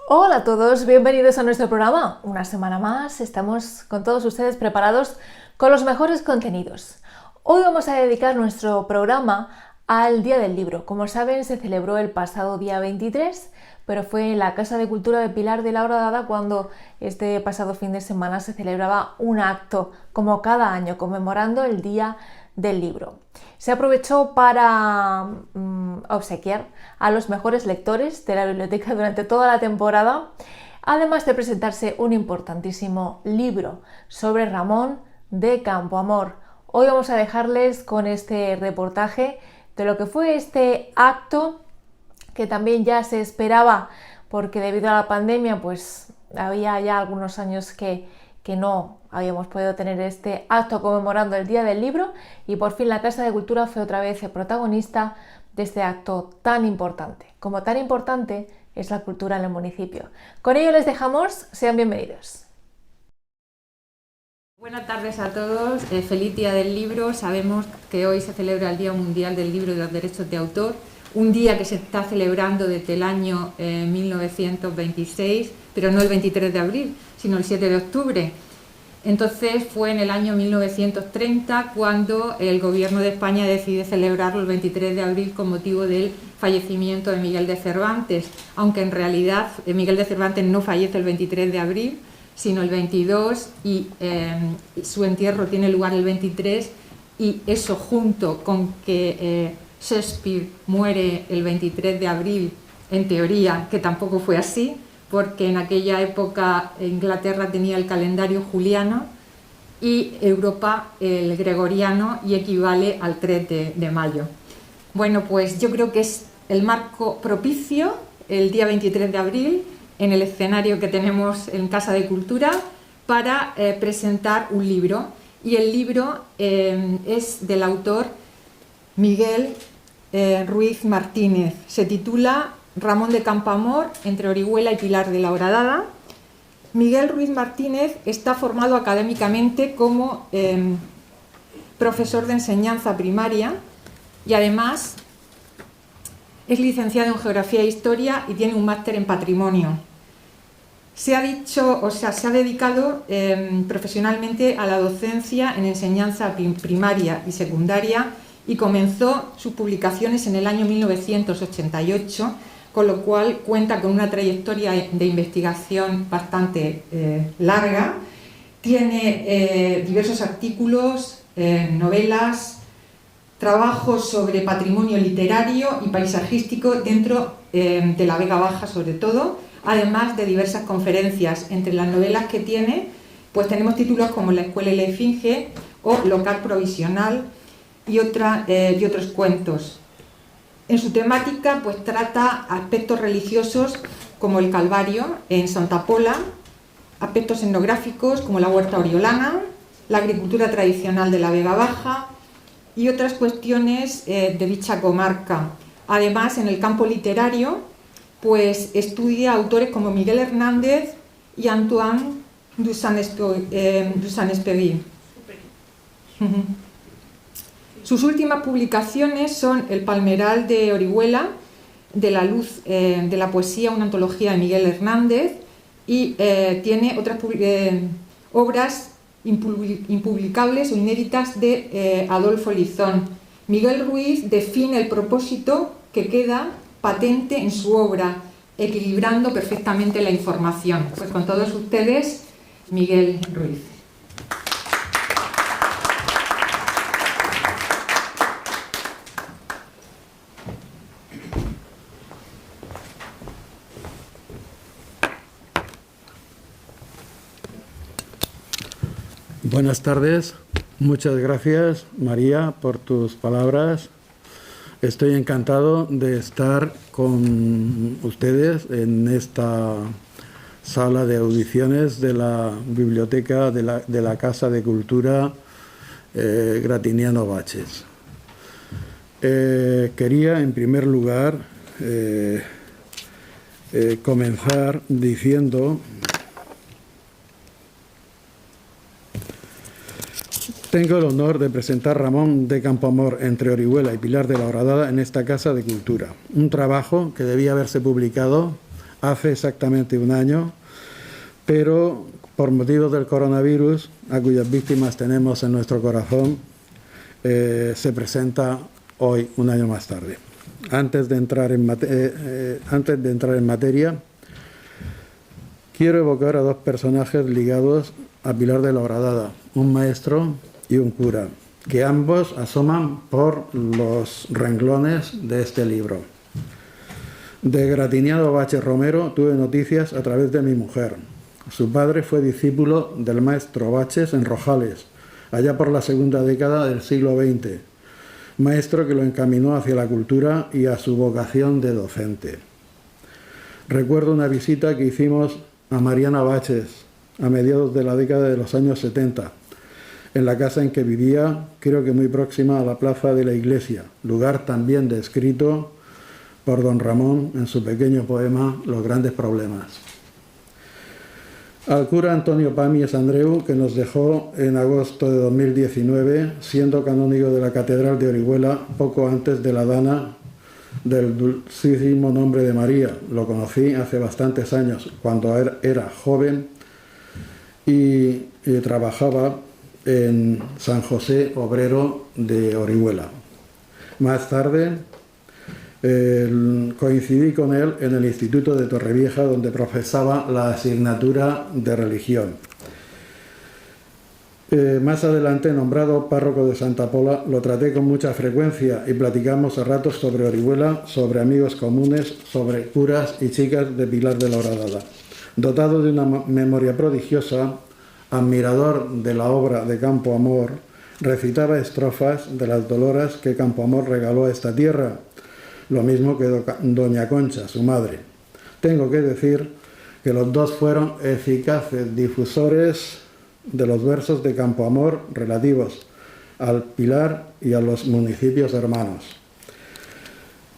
Hola a todos, bienvenidos a nuestro programa. Una semana más estamos con todos ustedes preparados con los mejores contenidos. Hoy vamos a dedicar nuestro programa al Día del Libro. Como saben, se celebró el pasado día 23, pero fue en la Casa de Cultura de Pilar de la Horadada cuando este pasado fin de semana se celebraba un acto, como cada año, conmemorando el Día del Libro. Se aprovechó para obsequiar a los mejores lectores de la biblioteca durante toda la temporada, además de presentarse un importantísimo libro sobre Ramón de Campoamor. Hoy vamos a dejarles con este reportaje de lo que fue este acto, que también ya se esperaba porque debido a la pandemia pues había ya algunos años que no habíamos podido tener este acto conmemorando el Día del Libro, y por fin la Casa de Cultura fue otra vez el protagonista de este acto tan importante. Como tan importante es la cultura en el municipio. Con ello les dejamos, sean bienvenidos. Buenas tardes a todos, feliz Día del Libro. Sabemos que hoy se celebra el Día Mundial del Libro y de los Derechos de Autor, un día que se está celebrando desde el año 1926, pero no el 23 de abril, sino el 7 de octubre. Entonces fue en el año 1930 cuando el gobierno de España decide celebrarlo el 23 de abril con motivo del fallecimiento de Miguel de Cervantes, aunque en realidad Miguel de Cervantes no fallece el 23 de abril, sino el 22, y su entierro tiene lugar el 23, y eso junto con que Shakespeare muere el 23 de abril, en teoría, que tampoco fue así, porque en aquella época Inglaterra tenía el calendario juliano y Europa el gregoriano, y equivale al 3 de mayo. Bueno, pues yo creo que es el marco propicio, el día 23 de abril, en el escenario que tenemos en Casa de Cultura, para presentar un libro. Y el libro es del autor Miguel Ruiz Martínez. Se titula Ramón de Campoamor, entre Orihuela y Pilar de la Horadada. Miguel Ruiz Martínez está formado académicamente como profesor de enseñanza primaria y además es licenciado en Geografía e Historia y tiene un máster en Patrimonio. Se ha dedicado profesionalmente a la docencia en enseñanza primaria y secundaria, y comenzó sus publicaciones en el año 1988, con lo cual cuenta con una trayectoria de investigación bastante larga. Tiene diversos artículos, novelas, trabajos sobre patrimonio literario y paisajístico dentro de la Vega Baja sobre todo, además de diversas conferencias. Entre las novelas que tiene, pues tenemos títulos como La Escuela y la Esfinge o Local Provisional y otros cuentos. En su temática pues trata aspectos religiosos como el Calvario en Santa Pola, aspectos etnográficos como la huerta oriolana, la agricultura tradicional de la Vega Baja y otras cuestiones de dicha comarca. Además, en el campo literario, pues estudia autores como Miguel Hernández y Antoine de Saint-Exupéry. Sus últimas publicaciones son El Palmeral de Orihuela, De la Luz de la Poesía, una antología de Miguel Hernández, y tiene otras obras impublicables o inéditas de Adolfo Lizón. Miguel Ruiz define el propósito que queda patente en su obra, equilibrando perfectamente la información. Pues con todos ustedes, Miguel Ruiz. Buenas tardes, muchas gracias María por tus palabras. Estoy encantado de estar con ustedes en esta sala de audiciones de la biblioteca de la Casa de Cultura Gratiniano Baches. Quería en primer lugar comenzar diciendo: tengo el honor de presentar Ramón de Campoamor, entre Orihuela y Pilar de la Horadada, en esta Casa de Cultura. Un trabajo que debía haberse publicado hace exactamente un año, pero por motivos del coronavirus, a cuyas víctimas tenemos en nuestro corazón, se presenta hoy, un año más tarde. Antes de entrar en materia, quiero evocar a dos personajes ligados a Pilar de la Horadada, un maestro y un cura, que ambos asoman por los renglones de este libro. De Gratiniano Baches Romero tuve noticias a través de mi mujer. Su padre fue discípulo del maestro Baches en Rojales, allá por la segunda década del siglo XX, maestro que lo encaminó hacia la cultura y a su vocación de docente. Recuerdo una visita que hicimos a Mariana Baches a mediados de la década de los años 70, en la casa en que vivía, creo que muy próxima a la plaza de la iglesia, lugar también descrito por don Ramón en su pequeño poema Los grandes problemas. Al cura Antonio Pamies Andreu, que nos dejó en agosto de 2019, siendo canónigo de la Catedral de Orihuela poco antes de la dana del dulcísimo nombre de María. Lo conocí hace bastantes años, cuando era joven y trabajaba en San José Obrero de Orihuela. Más tarde coincidí con él en el Instituto de Torrevieja, donde profesaba la asignatura de religión. Más adelante, nombrado párroco de Santa Pola, lo traté con mucha frecuencia y platicamos a ratos sobre Orihuela, sobre amigos comunes, sobre curas y chicas de Pilar de la Horadada. Dotado de una memoria prodigiosa, admirador de la obra de Campo Amor, recitaba estrofas de las Doloras que Campo Amor regaló a esta tierra, lo mismo que doña Concha, su madre. Tengo que decir que los dos fueron eficaces difusores de los versos de Campo Amor relativos al Pilar y a los municipios hermanos.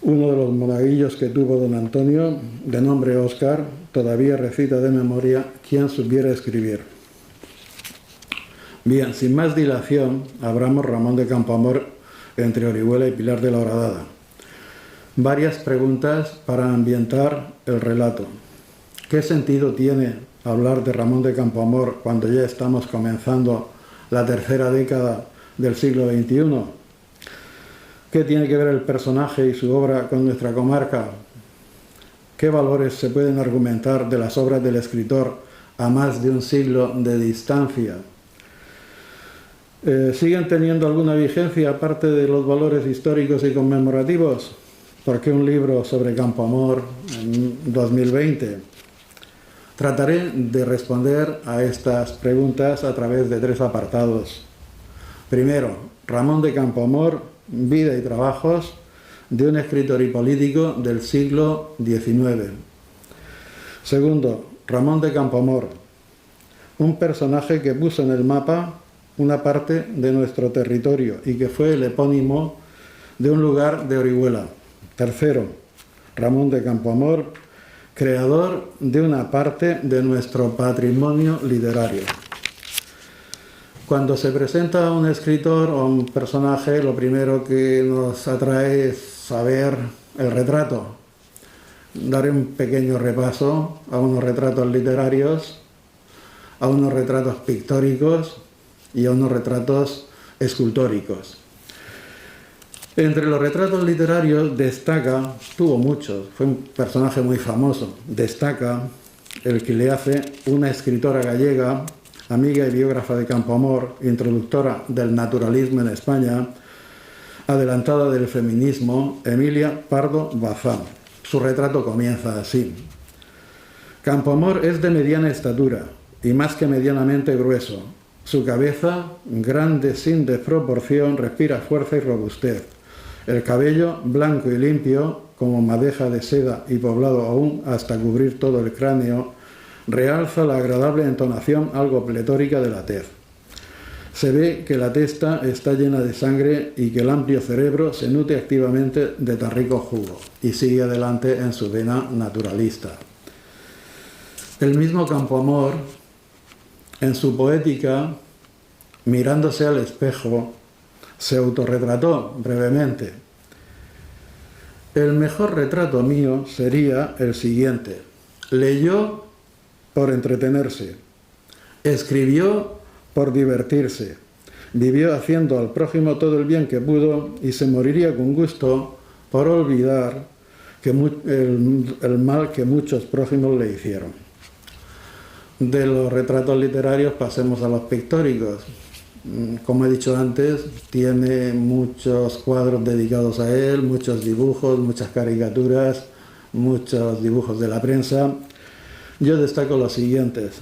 Uno de los monaguillos que tuvo don Antonio, de nombre Óscar, todavía recita de memoria quien supiera escribir. Bien, sin más dilación, abramos Ramón de Campoamor entre Orihuela y Pilar de la Horadada. Varias preguntas para ambientar el relato. ¿Qué sentido tiene hablar de Ramón de Campoamor cuando ya estamos comenzando la tercera década del siglo XXI? ¿Qué tiene que ver el personaje y su obra con nuestra comarca? ¿Qué valores se pueden argumentar de las obras del escritor a más de un siglo de distancia? ¿Siguen teniendo alguna vigencia aparte de los valores históricos y conmemorativos? ¿Por qué un libro sobre Campoamor en 2020? Trataré de responder a estas preguntas a través de tres apartados. Primero, Ramón de Campoamor, vida y trabajos de un escritor y político del siglo XIX. Segundo, Ramón de Campoamor, un personaje que puso en el mapa una parte de nuestro territorio y que fue el epónimo de un lugar de Orihuela. Tercero, Ramón de Campoamor, creador de una parte de nuestro patrimonio literario. Cuando se presenta a un escritor o un personaje, lo primero que nos atrae es saber el retrato. Daré un pequeño repaso a unos retratos literarios, a unos retratos pictóricos y a unos retratos escultóricos. Entre los retratos literarios destaca, tuvo muchos, fue un personaje muy famoso, destaca el que le hace una escritora gallega, amiga y biógrafa de Campoamor, introductora del naturalismo en España, adelantada del feminismo, Emilia Pardo Bazán. Su retrato comienza así. Campoamor es de mediana estatura y más que medianamente grueso. Su cabeza, grande sin desproporción, respira fuerza y robustez. El cabello, blanco y limpio, como madeja de seda y poblado aún hasta cubrir todo el cráneo, realza la agradable entonación algo pletórica de la tez. Se ve que la testa está llena de sangre y que el amplio cerebro se nutre activamente de tan rico jugo, y sigue adelante en su vena naturalista. El mismo Campoamor, en su poética, mirándose al espejo, se autorretrató brevemente. El mejor retrato mío sería el siguiente. leyó por entretenerse, escribió por divertirse, vivió haciendo al prójimo todo el bien que pudo y se moriría con gusto por olvidar el mal que muchos prójimos le hicieron. De los retratos literarios pasemos a los pictóricos. Como he dicho antes, tiene muchos cuadros dedicados a él, muchos dibujos, muchas caricaturas, muchos dibujos de la prensa. Yo destaco los siguientes.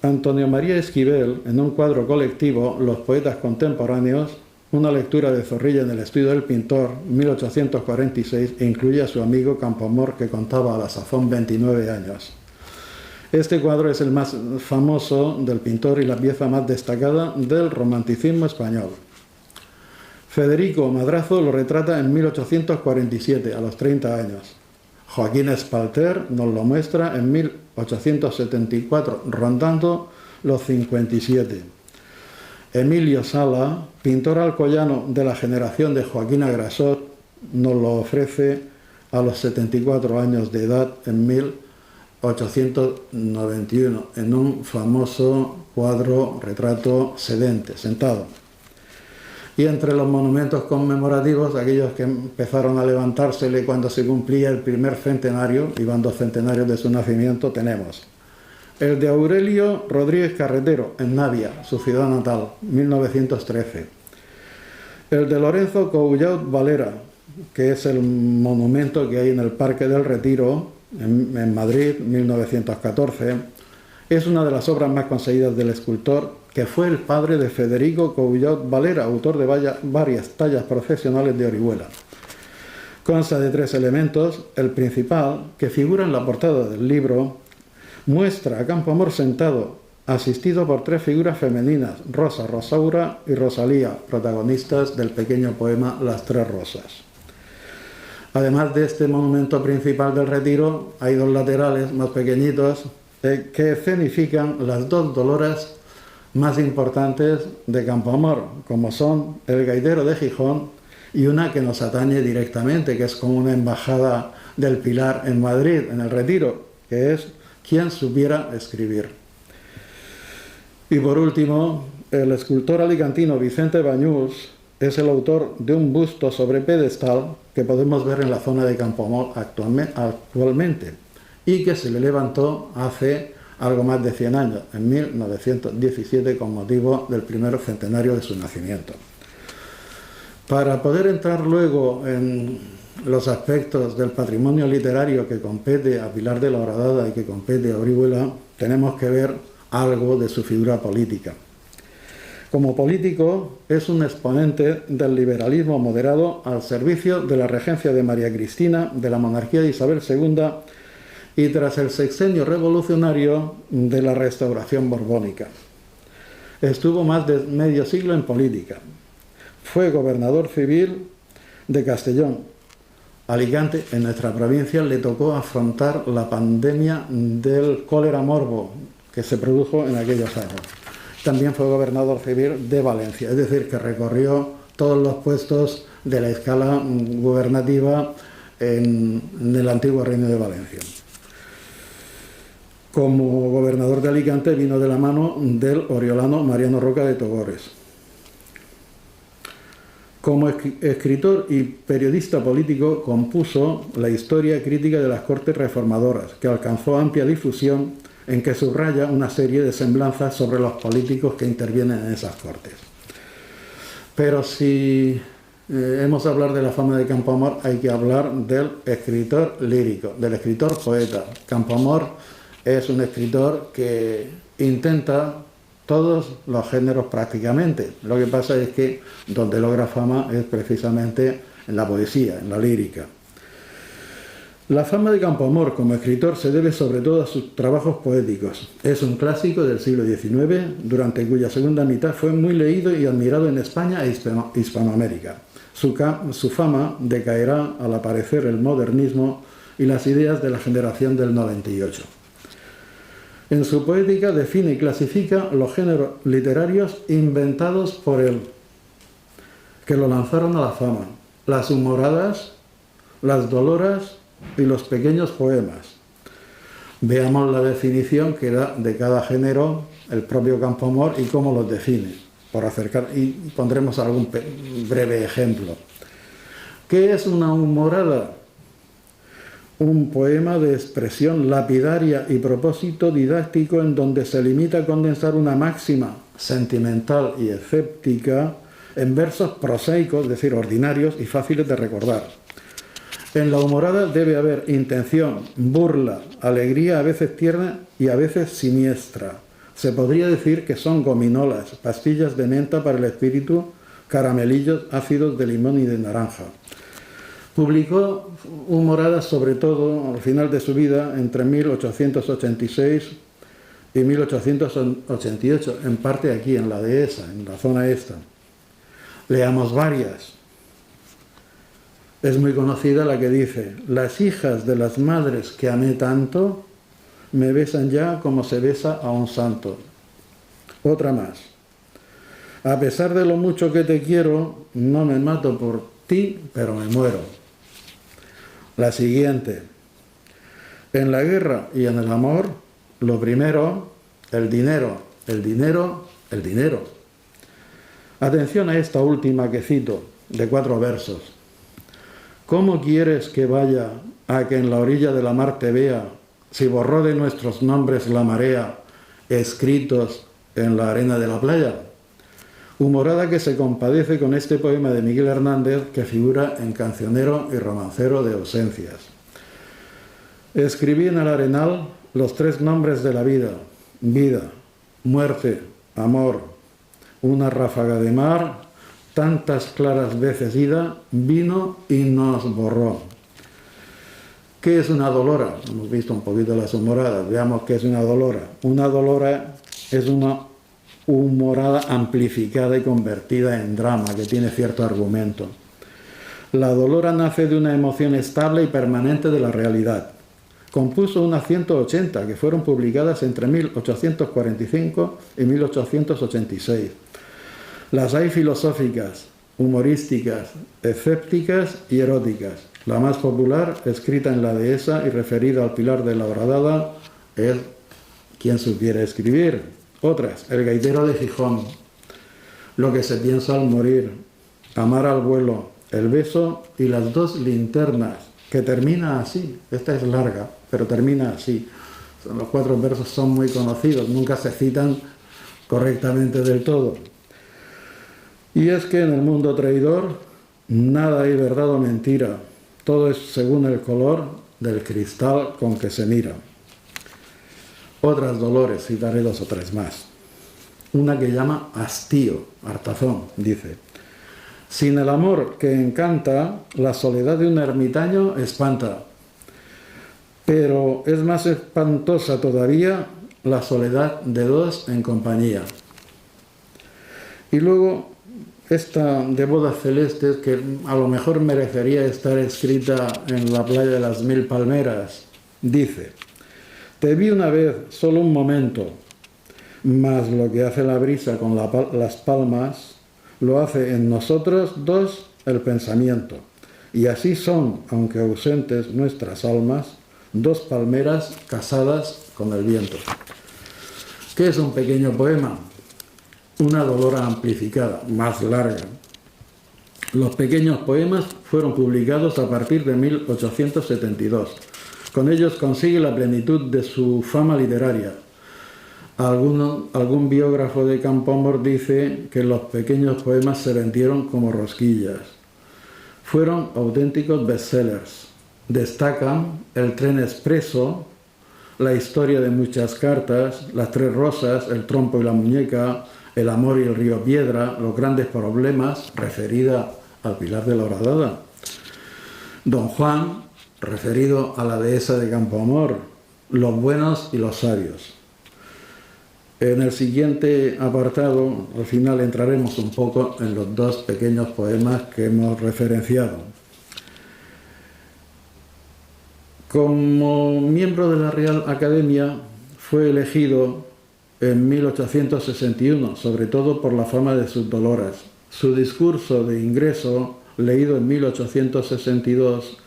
Antonio María Esquivel, en un cuadro colectivo, Los poetas contemporáneos, una lectura de Zorrilla en el estudio del pintor, 1846, e incluye a su amigo Campoamor, que contaba a la sazón 29 años. Este cuadro es el más famoso del pintor y la pieza más destacada del romanticismo español. Federico Madrazo lo retrata en 1847, a los 30 años. Joaquín Espalter nos lo muestra en 1874, rondando los 57. Emilio Sala, pintor alcoyano de la generación de Joaquín Agrasot, nos lo ofrece a los 74 años de edad en 1891, en un famoso cuadro retrato sedente, sentado. Y entre los monumentos conmemorativos, aquellos que empezaron a levantársele cuando se cumplía el primer centenario, iban 2 centenarios de su nacimiento, tenemos el de Aurelio Rodríguez Carretero, en Navia, su ciudad natal, 1913. El de Lorenzo Coullaut Valera, que es el monumento que hay en el Parque del Retiro, en Madrid, 1914, es una de las obras más conseguidas del escultor, que fue el padre de Federico Coullaut Valera, autor de varias tallas profesionales de Orihuela. Consta de 3 elementos. El principal, que figura en la portada del libro, muestra a Campoamor sentado, asistido por 3 figuras femeninas, Rosa, Rosaura y Rosalía, protagonistas del pequeño poema Las 3 rosas. Además de este monumento principal del Retiro, hay 2 laterales más pequeñitos que escenifican las 2 doloras más importantes de Campoamor, como son el Gaitero de Gijón y una que nos atañe directamente, que es como una embajada del Pilar en Madrid, en el Retiro, que es Quien supiera escribir. Y por último, el escultor alicantino Vicente Bañús es el autor de un busto sobre pedestal que podemos ver en la zona de Campoamor actualmente y que se le levantó hace algo más de 100 años, en 1917, con motivo del primer centenario de su nacimiento. Para poder entrar luego en los aspectos del patrimonio literario que compete a Pilar de la Horadada y que compete a Orihuela, tenemos que ver algo de su figura política. Como político, es un exponente del liberalismo moderado al servicio de la regencia de María Cristina, de la monarquía de Isabel II y tras el sexenio revolucionario de la restauración borbónica. Estuvo más de medio siglo en política. Fue gobernador civil de Castellón. Alicante, en nuestra provincia, le tocó afrontar la pandemia del cólera morbo que se produjo en aquellos años. También fue gobernador civil de Valencia, es decir, que recorrió todos los puestos de la escala gubernativa en el antiguo Reino de Valencia. Como gobernador de Alicante vino de la mano del oriolano Mariano Roca de Togores. Como escritor y periodista político compuso la historia crítica de las Cortes Reformadoras, que alcanzó amplia difusión, en que subraya una serie de semblanzas sobre los políticos que intervienen en esas Cortes. Pero si hemos de hablar de la fama de Campoamor, hay que hablar del escritor lírico, del escritor poeta. Campoamor es un escritor que intenta todos los géneros prácticamente. Lo que pasa es que donde logra fama es precisamente en la poesía, en la lírica. La fama de Campoamor como escritor se debe sobre todo a sus trabajos poéticos. Es un clásico del siglo XIX, durante cuya segunda mitad fue muy leído y admirado en España e Hispanoamérica. Su fama decaerá al aparecer el modernismo y las ideas de la generación del 98. En su poética define y clasifica los géneros literarios inventados por él, que lo lanzaron a la fama: las humoradas, las doloras y los pequeños poemas. Veamos la definición que da de cada género el propio Campoamor y cómo los define, por acercar, y pondremos algún breve ejemplo. ¿Qué es una humorada? Un poema de expresión lapidaria y propósito didáctico en donde se limita a condensar una máxima sentimental y escéptica en versos prosaicos, es decir, ordinarios y fáciles de recordar. En la humorada debe haber intención, burla, alegría a veces tierna y a veces siniestra. Se podría decir que son gominolas, pastillas de menta para el espíritu, caramelillos ácidos de limón y de naranja. Publicó humoradas sobre todo al final de su vida, entre 1886 y 1888, en parte aquí en la dehesa, en la zona esta. Leamos varias. Es muy conocida la que dice: las hijas de las madres que amé tanto me besan ya como se besa a un santo. Otra más: a pesar de lo mucho que te quiero, no me mato por ti, pero me muero. La siguiente: en la guerra y en el amor, lo primero, el dinero, el dinero, el dinero. Atención a esta última que cito, de 4 versos. ¿Cómo quieres que vaya a que en la orilla de la mar te vea, si borró de nuestros nombres la marea, escritos en la arena de la playa? Humorada que se compadece con este poema de Miguel Hernández, que figura en Cancionero y Romancero de ausencias. Escribí en el arenal los 3 nombres de la vida: vida, muerte, amor. Una ráfaga de mar, tantas claras veces ida, vino y nos borró. ¿Qué es una dolora? Hemos visto un poquito las humoradas, veamos qué es una dolora. Una dolora es una humorada amplificada y convertida en drama, que tiene cierto argumento. La dolora nace de una emoción estable y permanente de la realidad. Compuso unas 180 que fueron publicadas entre 1845 y 1886. Las hay filosóficas, humorísticas, escépticas y eróticas. La más popular, escrita en la dehesa y referida al Pilar de la Horadada, es Quien supiera escribir. Otras: El gaitero de Gijón, Lo que se piensa al morir, Amar al vuelo, El beso y las 2 linternas, que termina así. Esta es larga, pero termina así. Los 4 versos son muy conocidos, nunca se citan correctamente del todo. Y es que en el mundo traidor nada hay verdad o mentira, todo es según el color del cristal con que se mira. Otras dolores, citaré 2 o 3 más. Una que llama hastío, hartazón, dice: sin el amor que encanta, la soledad de un ermitaño espanta, pero es más espantosa todavía la soledad de 2 en compañía. Y luego esta de bodas celestes, que a lo mejor merecería estar escrita en la playa de las 1000 palmeras, dice: te vi una vez, solo un momento, mas lo que hace la brisa con las palmas, lo hace en nosotros 2 el pensamiento. Y así son, aunque ausentes nuestras almas, 2 palmeras casadas con el viento. ¿Qué es un pequeño poema? Una dolora amplificada, más larga. Los pequeños poemas fueron publicados a partir de 1872. Con ellos consigue la plenitud de su fama literaria. Algún biógrafo de Campoamor dice que los pequeños poemas se vendieron como rosquillas. Fueron auténticos bestsellers. Destacan El tren expreso, La historia de muchas cartas, Las 3 rosas, El trompo y la muñeca, El amor y el río Piedra, Los grandes problemas, referida al Pilar de la Horadada. Don Juan, referido a la dehesa de Campoamor, Los buenos y los sabios. En el siguiente apartado, al final, entraremos un poco en los 2 pequeños poemas que hemos referenciado. Como miembro de la Real Academia, fue elegido en 1861, sobre todo por la fama de sus doloras. Su discurso de ingreso, leído en 1862,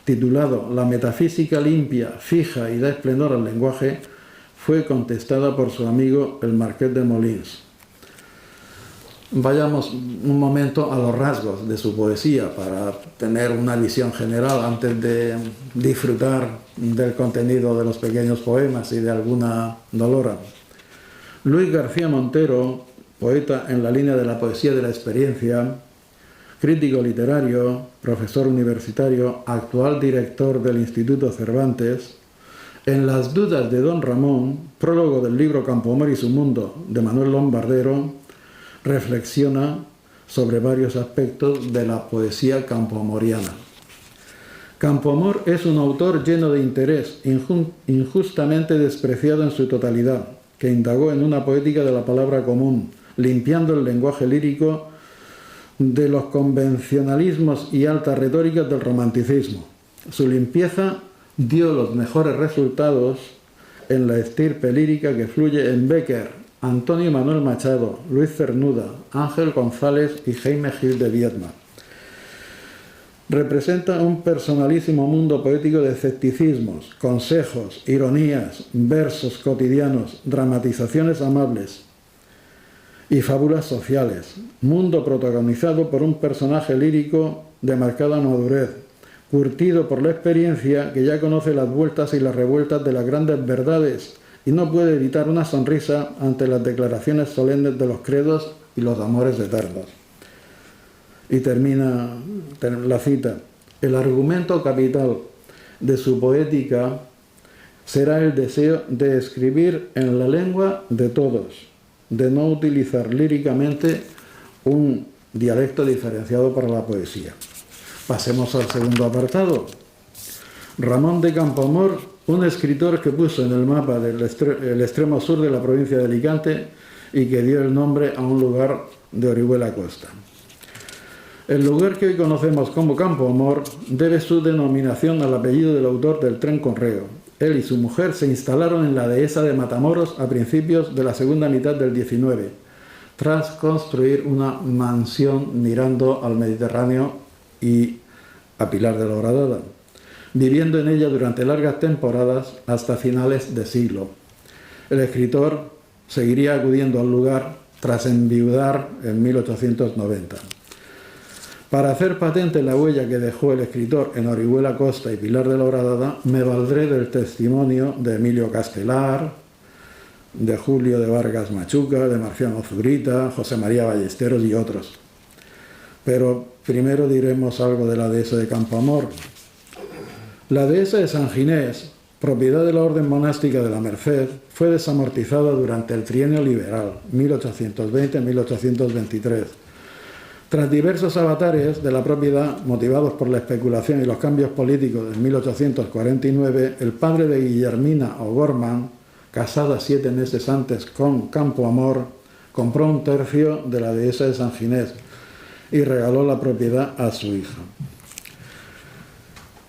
titulado La metafísica limpia, fija y da esplendor al lenguaje, fue contestada por su amigo el Marqués de Molins. Vayamos un momento a los rasgos de su poesía para tener una visión general antes de disfrutar del contenido de los pequeños poemas y de alguna dolora. Luis García Montero, poeta en la línea de la poesía de la experiencia, crítico literario, profesor universitario, actual director del Instituto Cervantes, en Las dudas de Don Ramón, prólogo del libro Campoamor y su mundo de Manuel Lombardero, reflexiona sobre varios aspectos de la poesía campoamoriana. Campoamor es un autor lleno de interés, injustamente despreciado en su totalidad, que indagó en una poética de la palabra común, limpiando el lenguaje lírico de los convencionalismos y altas retóricas del romanticismo. Su limpieza dio los mejores resultados en la estirpe lírica que fluye en Bécquer, Antonio Manuel Machado, Luis Cernuda, Ángel González y Jaime Gil de Viedma. Representa un personalísimo mundo poético de escepticismos, consejos, ironías, versos cotidianos, dramatizaciones amables y fábulas sociales. Mundo protagonizado por un personaje lírico de marcada madurez, curtido por la experiencia, que ya conoce las vueltas y las revueltas de las grandes verdades y no puede evitar una sonrisa ante las declaraciones solemnes de los credos y los amores eternos. Y termina la cita. El argumento capital de su poética será el deseo de escribir en la lengua de todos, de no utilizar líricamente un dialecto diferenciado para la poesía. Pasemos al segundo apartado. Ramón de Campoamor, un escritor que puso en el mapa el extremo sur de la provincia de Alicante y que dio el nombre a un lugar de Orihuela Costa. El lugar que hoy conocemos como Campoamor debe su denominación al apellido del autor del Tren Correo. Él y su mujer se instalaron en la dehesa de Matamoros a principios de la segunda mitad del XIX, tras construir una mansión mirando al Mediterráneo y a Pilar de la Horadada, viviendo en ella durante largas temporadas hasta finales de siglo. El escritor seguiría acudiendo al lugar tras enviudar en 1890. Para hacer patente la huella que dejó el escritor en Orihuela Costa y Pilar de la Horadada, me valdré del testimonio de Emilio Castelar, de Julio de Vargas Machuca, de Marciano Zurita, José María Ballesteros y otros. Pero primero diremos algo de la dehesa de Campoamor. La dehesa de San Ginés, propiedad de la Orden Monástica de la Merced, fue desamortizada durante el trienio liberal, 1820-1823. Tras diversos avatares de la propiedad, motivados por la especulación y los cambios políticos de 1849, el padre de Guillermina O'Gorman, casada 7 meses antes con Campoamor, compró un tercio de la dehesa de San Ginés y regaló la propiedad a su hija.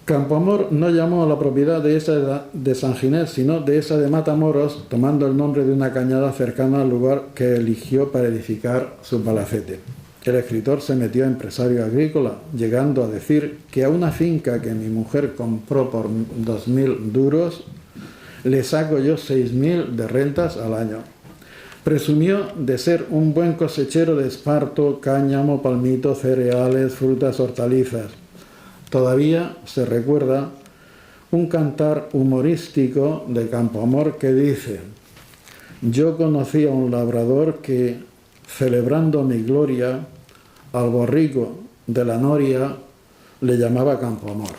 Campoamor no llamó a la propiedad dehesa de San Ginés, sino dehesa de Matamoros, tomando el nombre de una cañada cercana al lugar que eligió para edificar su palacete. El escritor se metió a empresario agrícola, llegando a decir que a una finca que mi mujer compró por 2.000 duros, le saco yo 6.000 de rentas al año. Presumió de ser un buen cosechero de esparto, cáñamo, palmito, cereales, frutas, hortalizas. Todavía se recuerda un cantar humorístico de Campoamor que dice: yo conocí a un labrador que, celebrando mi gloria, al borrico de la noria le llamaba Campoamor.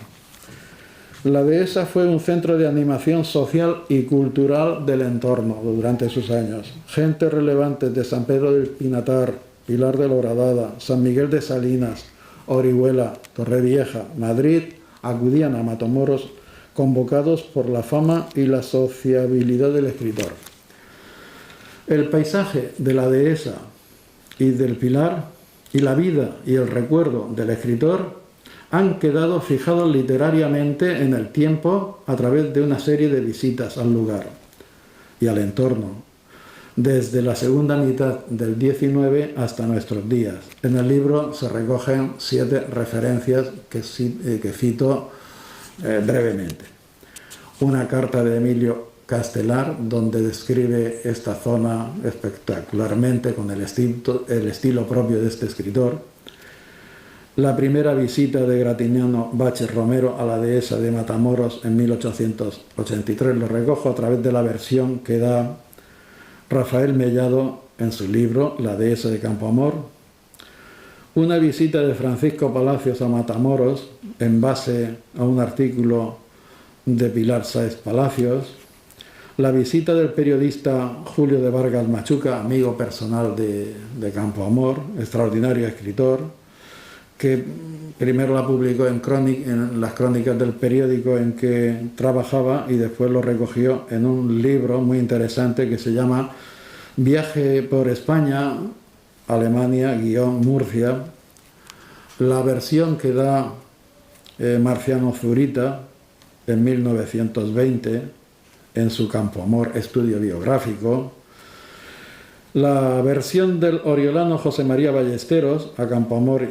La dehesa fue un centro de animación social y cultural del entorno durante sus años. Gente relevante de San Pedro del Pinatar, Pilar de la Horadada, San Miguel de Salinas, Orihuela, Torrevieja, Madrid, acudían a Matamoros convocados por la fama y la sociabilidad del escritor. El paisaje de la dehesa y del Pilar y la vida y el recuerdo del escritor han quedado fijados literariamente en el tiempo a través de una serie de visitas al lugar y al entorno, desde la segunda mitad del XIX hasta nuestros días. En el libro se recogen 7 referencias que cito brevemente. Una carta de Emilio Castelar, donde describe esta zona espectacularmente con el estilo propio de este escritor. La primera visita de Gratignano Baches Romero a la dehesa de Matamoros en 1883 lo recojo a través de la versión que da Rafael Mellado en su libro La dehesa de Campoamor. Una visita de Francisco Palacios a Matamoros en base a un artículo de Pilar Sáez Palacios. La visita del periodista Julio de Vargas Machuca, amigo personal de Campoamor, extraordinario escritor, que primero la publicó en las crónicas del periódico en que trabajaba y después lo recogió en un libro muy interesante que se llama Viaje por España, Alemania, Murcia. La versión que da Marciano Zurita en 1920 en su Campoamor estudio biográfico. La versión del oriolano José María Ballesteros a Campoamor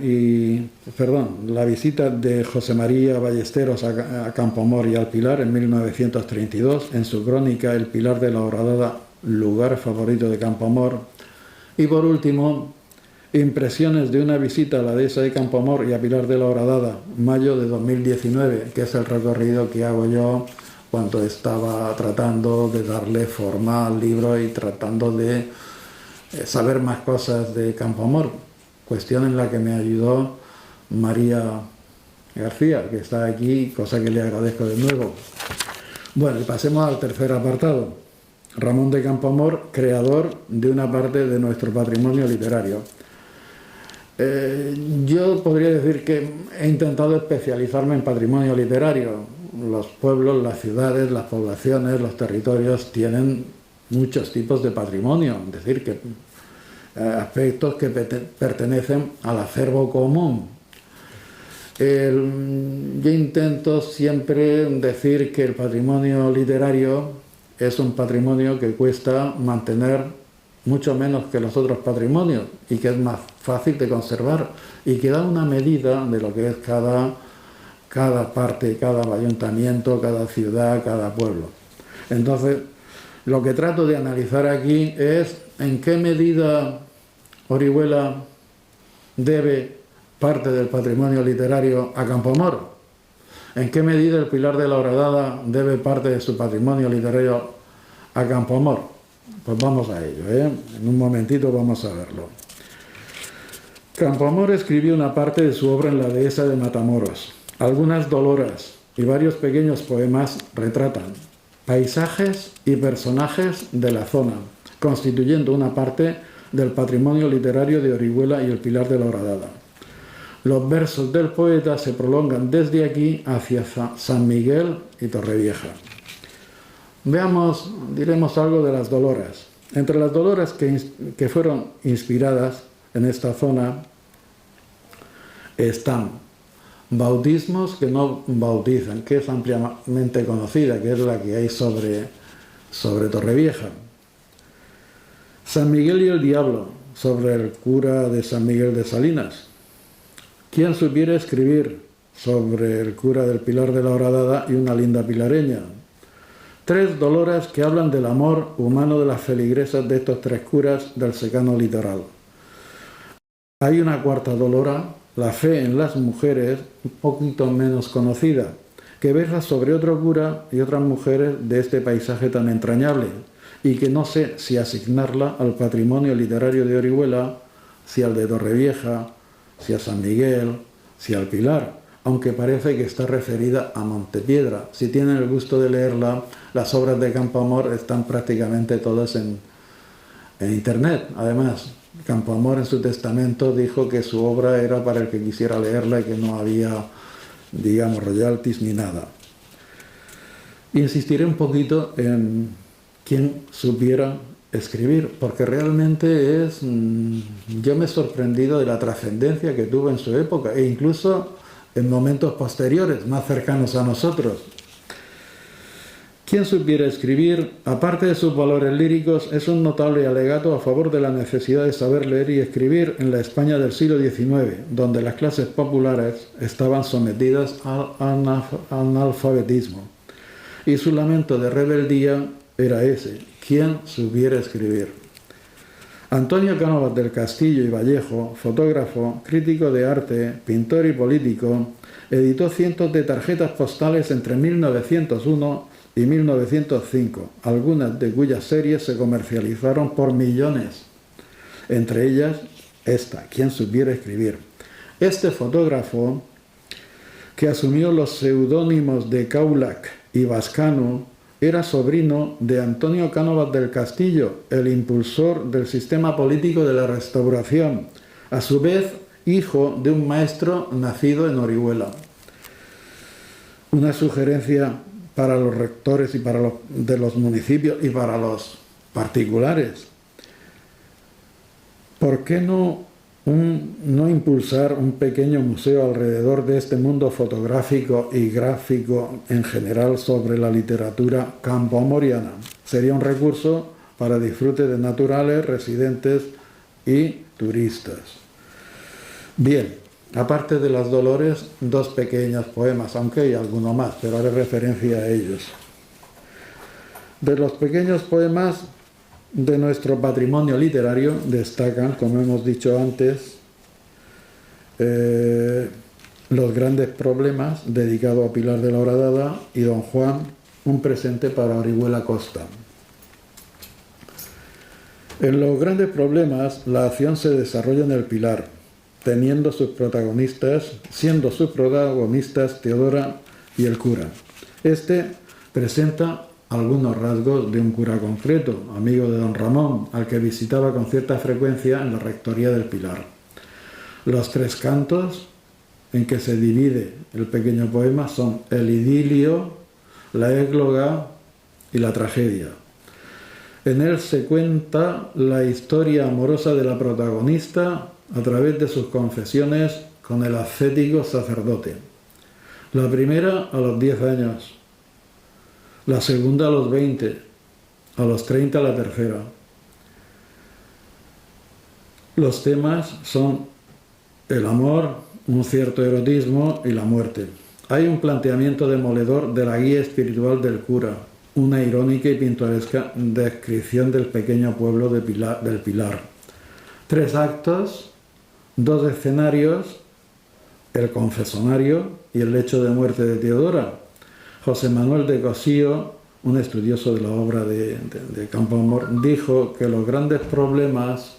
la visita de José María Ballesteros a Campoamor y al Pilar en 1932 en su crónica El Pilar de la Horadada, lugar favorito de Campoamor. Y por último, impresiones de una visita a la dehesa de Campoamor y a Pilar de la Horadada, mayo de 2019, que es el recorrido que hago yo cuando estaba tratando de darle forma al libro y tratando de saber más cosas de Campoamor, cuestión en la que me ayudó María García, que está aquí, cosa que le agradezco de nuevo. Bueno, y pasemos al tercer apartado. Ramón de Campoamor, creador de una parte de nuestro patrimonio literario. Yo podría decir que he intentado especializarme en patrimonio literario. Los pueblos, las ciudades, las poblaciones, los territorios tienen muchos tipos de patrimonio, es decir, que aspectos que pertenecen al acervo común. Yo intento siempre decir que el patrimonio literario es un patrimonio que cuesta mantener mucho menos que los otros patrimonios y que es más fácil de conservar y que da una medida de lo que es cada parte, cada ayuntamiento, cada ciudad, cada pueblo. Entonces, lo que trato de analizar aquí es en qué medida Orihuela debe parte del patrimonio literario a Campoamor, en qué medida el Pilar de la Horadada debe parte de su patrimonio literario a Campoamor. Pues vamos a ello, en un momentito vamos a verlo. Campoamor escribió una parte de su obra en la dehesa de Matamoros. Algunas doloras y varios pequeños poemas retratan paisajes y personajes de la zona, constituyendo una parte del patrimonio literario de Orihuela y el Pilar de la Horadada. Los versos del poeta se prolongan desde aquí hacia San Miguel y Torrevieja. Diremos algo de las doloras. Entre las doloras que fueron inspiradas en esta zona están bautismos que no bautizan, que es ampliamente conocida, que es la que hay sobre Torrevieja. San Miguel y el Diablo, sobre el cura de San Miguel de Salinas. ¿Quién supiera escribir sobre el cura del Pilar de la Horadada y una linda pilareña? Tres doloras que hablan del amor humano de las feligresas de estos tres curas del secano litoral. Hay una cuarta dolora, la fe en las mujeres, un poquito menos conocida, que versa sobre otro cura y otras mujeres de este paisaje tan entrañable, y que no sé si asignarla al patrimonio literario de Orihuela, si al de Torrevieja, si a San Miguel, si al Pilar, aunque parece que está referida a Montepiedra. Si tienen el gusto de leerla, las obras de Campoamor están prácticamente todas en internet. Además, Campoamor en su testamento dijo que su obra era para el que quisiera leerla y que no había, digamos, royalties ni nada. Insistiré un poquito en quién supiera escribir, porque realmente yo me he sorprendido de la trascendencia que tuvo en su época e incluso en momentos posteriores, más cercanos a nosotros. Quien supiera escribir, aparte de sus valores líricos, es un notable alegato a favor de la necesidad de saber leer y escribir en la España del siglo XIX, donde las clases populares estaban sometidas al analfabetismo. Y su lamento de rebeldía era ese: quien supiera escribir. Antonio Cánovas del Castillo y Vallejo, fotógrafo, crítico de arte, pintor y político, editó cientos de tarjetas postales entre 1901 y 1905, algunas de cuyas series se comercializaron por millones. Entre ellas, esta, quien supiera escribir. Este fotógrafo, que asumió los seudónimos de Kaulac y Vascano, era sobrino de Antonio Cánovas del Castillo, el impulsor del sistema político de la Restauración, a su vez hijo de un maestro nacido en Orihuela. Una sugerencia para los rectores y para de los municipios y para los particulares. ¿Por qué no impulsar un pequeño museo alrededor de este mundo fotográfico y gráfico en general sobre la literatura campomoriana? Sería un recurso para disfrute de naturales, residentes y turistas. Bien, aparte de las Dolores, dos pequeños poemas, aunque hay alguno más, pero haré referencia a ellos. De los pequeños poemas de nuestro patrimonio literario destacan, como hemos dicho antes, Los grandes problemas, dedicado a Pilar de la Horadada, y Don Juan, un presente para Orihuela Costa. En Los grandes problemas, la acción se desarrolla en el Pilar, siendo sus protagonistas Teodora y el cura. Este presenta algunos rasgos de un cura concreto, amigo de don Ramón, al que visitaba con cierta frecuencia en la rectoría del Pilar. Los tres cantos en que se divide el pequeño poema son el idilio, la égloga y la tragedia. En él se cuenta la historia amorosa de la protagonista a través de sus confesiones con el ascético sacerdote. La primera a los 10 años, la segunda a los 20, a los 30 la tercera. Los temas son el amor, un cierto erotismo y la muerte. Hay un planteamiento demoledor de la guía espiritual del cura, una irónica y pintoresca descripción del pequeño pueblo del Pilar. 3 actos, 2 escenarios, el confesonario y el lecho de muerte de Teodora. José Manuel de Cosío, un estudioso de la obra de Campoamor, dijo que Los grandes problemas,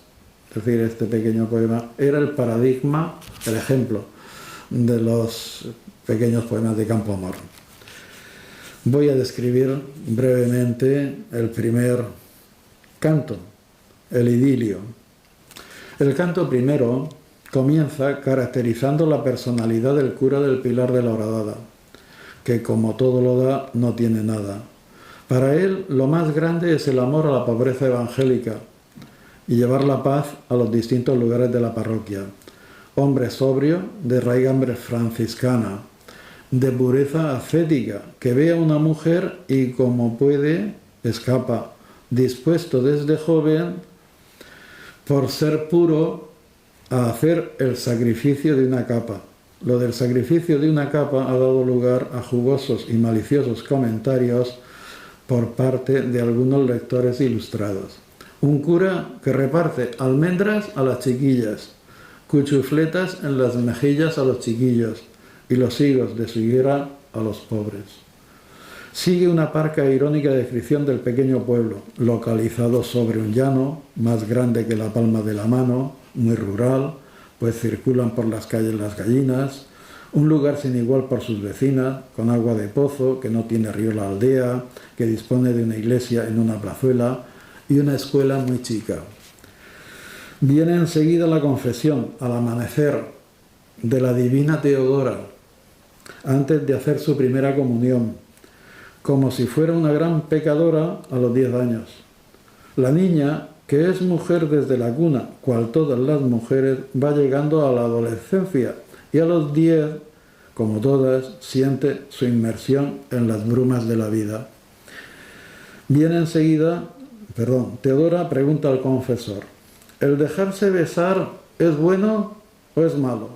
es decir, este pequeño poema, era el paradigma, el ejemplo de los pequeños poemas de Campoamor. Voy a describir brevemente el primer canto, el idilio. El canto primero comienza caracterizando la personalidad del cura del Pilar de la Horadada, que como todo lo da, no tiene nada. Para él, lo más grande es el amor a la pobreza evangélica y llevar la paz a los distintos lugares de la parroquia. Hombre sobrio, de raigambre franciscana, de pureza ascética, que ve a una mujer y como puede, escapa, dispuesto desde joven, por ser puro, a hacer el sacrificio de una capa. Lo del sacrificio de una capa ha dado lugar a jugosos y maliciosos comentarios por parte de algunos lectores ilustrados. Un cura que reparte almendras a las chiquillas, cuchufletas en las mejillas a los chiquillos y los higos de su higuera a los pobres. Sigue una parca e irónica descripción del pequeño pueblo, localizado sobre un llano, más grande que la palma de la mano, muy rural, pues circulan por las calles las gallinas, un lugar sin igual por sus vecinas, con agua de pozo, que no tiene río la aldea, que dispone de una iglesia en una plazuela y una escuela muy chica. Viene enseguida la confesión, al amanecer, de la divina Teodora, antes de hacer su primera comunión, como si fuera una gran pecadora a los 10 años. La niña, que es mujer desde la cuna, cual todas las mujeres, va llegando a la adolescencia y a los 10, como todas, siente su inmersión en las brumas de la vida. Viene enseguida, Teodora pregunta al confesor, ¿el dejarse besar es bueno o es malo?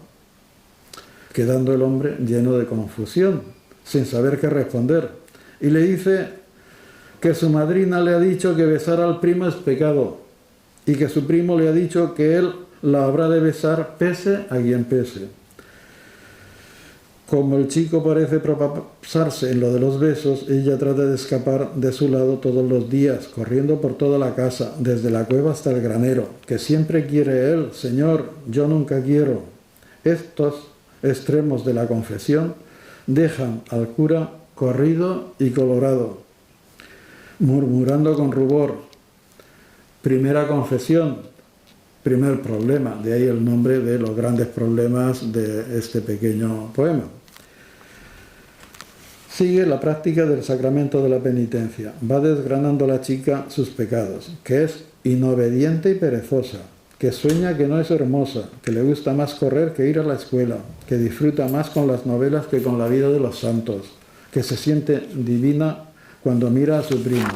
Quedando el hombre lleno de confusión, sin saber qué responder, y le dice que su madrina le ha dicho que besar al primo es pecado, y que su primo le ha dicho que él la habrá de besar pese a quien pese. Como el chico parece propasarse en lo de los besos, ella trata de escapar de su lado todos los días, corriendo por toda la casa, desde la cueva hasta el granero, que siempre quiere él, Señor, yo nunca quiero. Estos extremos de la confesión dejan al cura corrido y colorado, murmurando con rubor. Primera confesión, primer problema, de ahí el nombre de los grandes problemas de este pequeño poema. Sigue la práctica del sacramento de la penitencia. Va desgranando la chica sus pecados, que es inobediente y perezosa, que sueña que no es hermosa, que le gusta más correr que ir a la escuela, que disfruta más con las novelas que con la vida de los santos, que se siente divina cuando mira a su primo.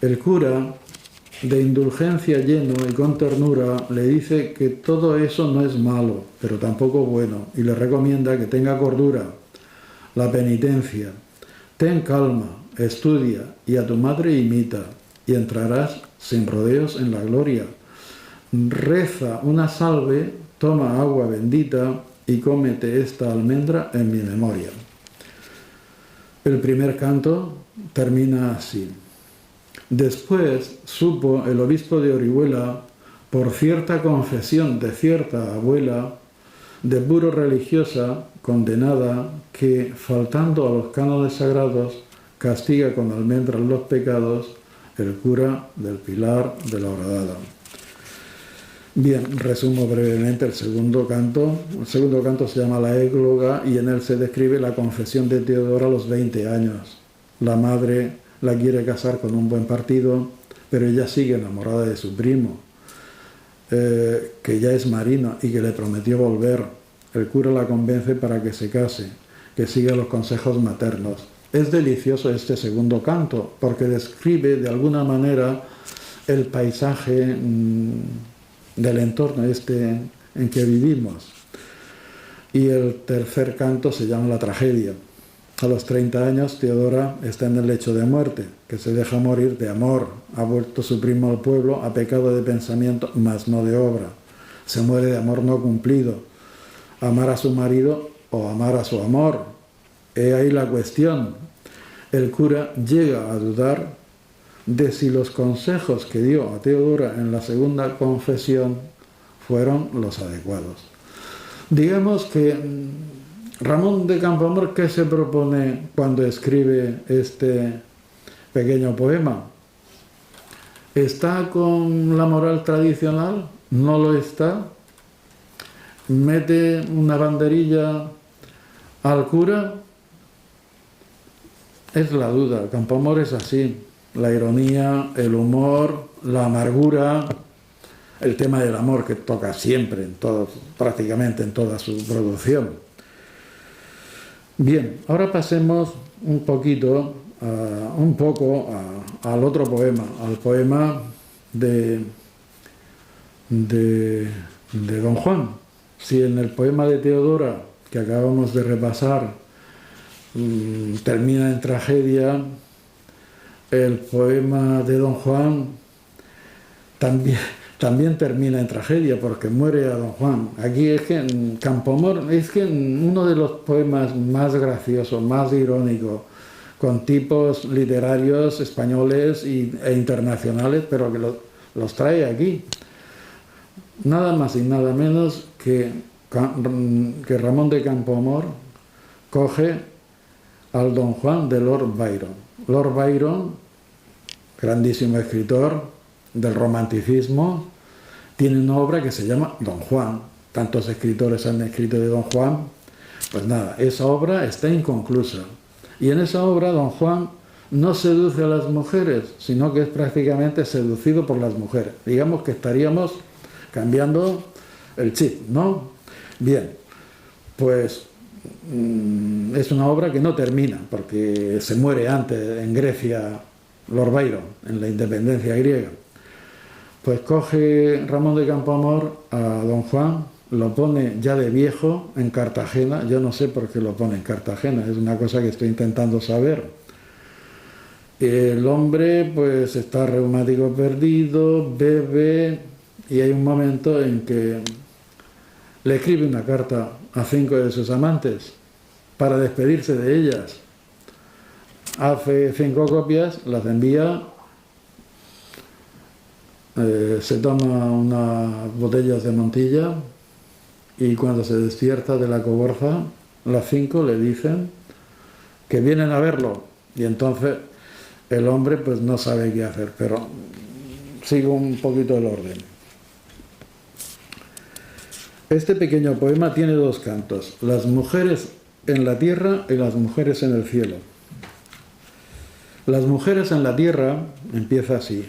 El cura, de indulgencia lleno y con ternura, le dice que todo eso no es malo, pero tampoco bueno, y le recomienda que tenga cordura, la penitencia. Ten calma, estudia, y a tu madre imita, y entrarás sin rodeos en la gloria. Reza una salve, toma agua bendita, y cómete esta almendra en mi memoria. El primer canto termina así. Después supo el obispo de Orihuela, por cierta confesión de cierta abuela, de puro religiosa, condenada, que, faltando a los cánones sagrados, castiga con almendras los pecados, el cura del Pilar de la Horadada. Bien, resumo brevemente el segundo canto. El segundo canto se llama La Égloga y en él se describe la confesión de Teodora a los 20 años. La madre la quiere casar con un buen partido, pero ella sigue enamorada de su primo, que ya es marino y que le prometió volver. El cura la convence para que se case, que siga los consejos maternos. Es delicioso este segundo canto, porque describe de alguna manera el paisaje del entorno este en que vivimos. Y el tercer canto se llama La Tragedia. A los 30 años, Teodora está en el lecho de muerte, que se deja morir de amor. Ha vuelto su primo al pueblo a pecado de pensamiento, mas no de obra. Se muere de amor no cumplido. Amar a su marido o amar a su amor. He ahí la cuestión. El cura llega a dudar de si los consejos que dio a Teodora en la segunda confesión fueron los adecuados. Digamos que Ramón de Campoamor, ¿qué se propone cuando escribe este pequeño poema? ¿Está con la moral tradicional? ¿No lo está? ¿Mete una banderilla al cura? Es la duda. Campoamor es así. La ironía, el humor, la amargura, el tema del amor que toca siempre, prácticamente en toda su producción. Bien, ahora pasemos un poco al otro poema, al poema de Don Juan. Si en el poema de Teodora, que acabamos de repasar, termina en tragedia, el poema de Don Juan también termina en tragedia porque muere a Don Juan. Aquí es que en Campoamor es que uno de los poemas más graciosos, más irónicos, con tipos literarios españoles e internacionales, pero que los trae aquí. Nada más y nada menos que Ramón de Campoamor coge al Don Juan de Lord Byron. Lord Byron, grandísimo escritor del romanticismo, tiene una obra que se llama Don Juan. Tantos escritores han escrito de Don Juan. Pues nada, esa obra está inconclusa. Y en esa obra Don Juan no seduce a las mujeres, sino que es prácticamente seducido por las mujeres. Digamos que estaríamos cambiando el chip, ¿no? Bien, pues es una obra que no termina, porque se muere antes en Grecia Lord Byron, en la independencia griega. Pues coge Ramón de Campoamor a Don Juan, lo pone ya de viejo en Cartagena. Yo no sé por qué lo pone en Cartagena, es una cosa que estoy intentando saber. El hombre pues está reumático perdido, bebe, y hay un momento en que le escribe una carta a 5 de sus amantes para despedirse de ellas. Hace 5 copias, las envía, se toma unas botellas de Montilla, y cuando se despierta de la coborza, las 5 le dicen que vienen a verlo, y entonces el hombre pues no sabe qué hacer, pero sigo un poquito el orden. Este pequeño poema tiene 2 cantos: las mujeres en la tierra y las mujeres en el cielo. Las mujeres en la tierra empieza así: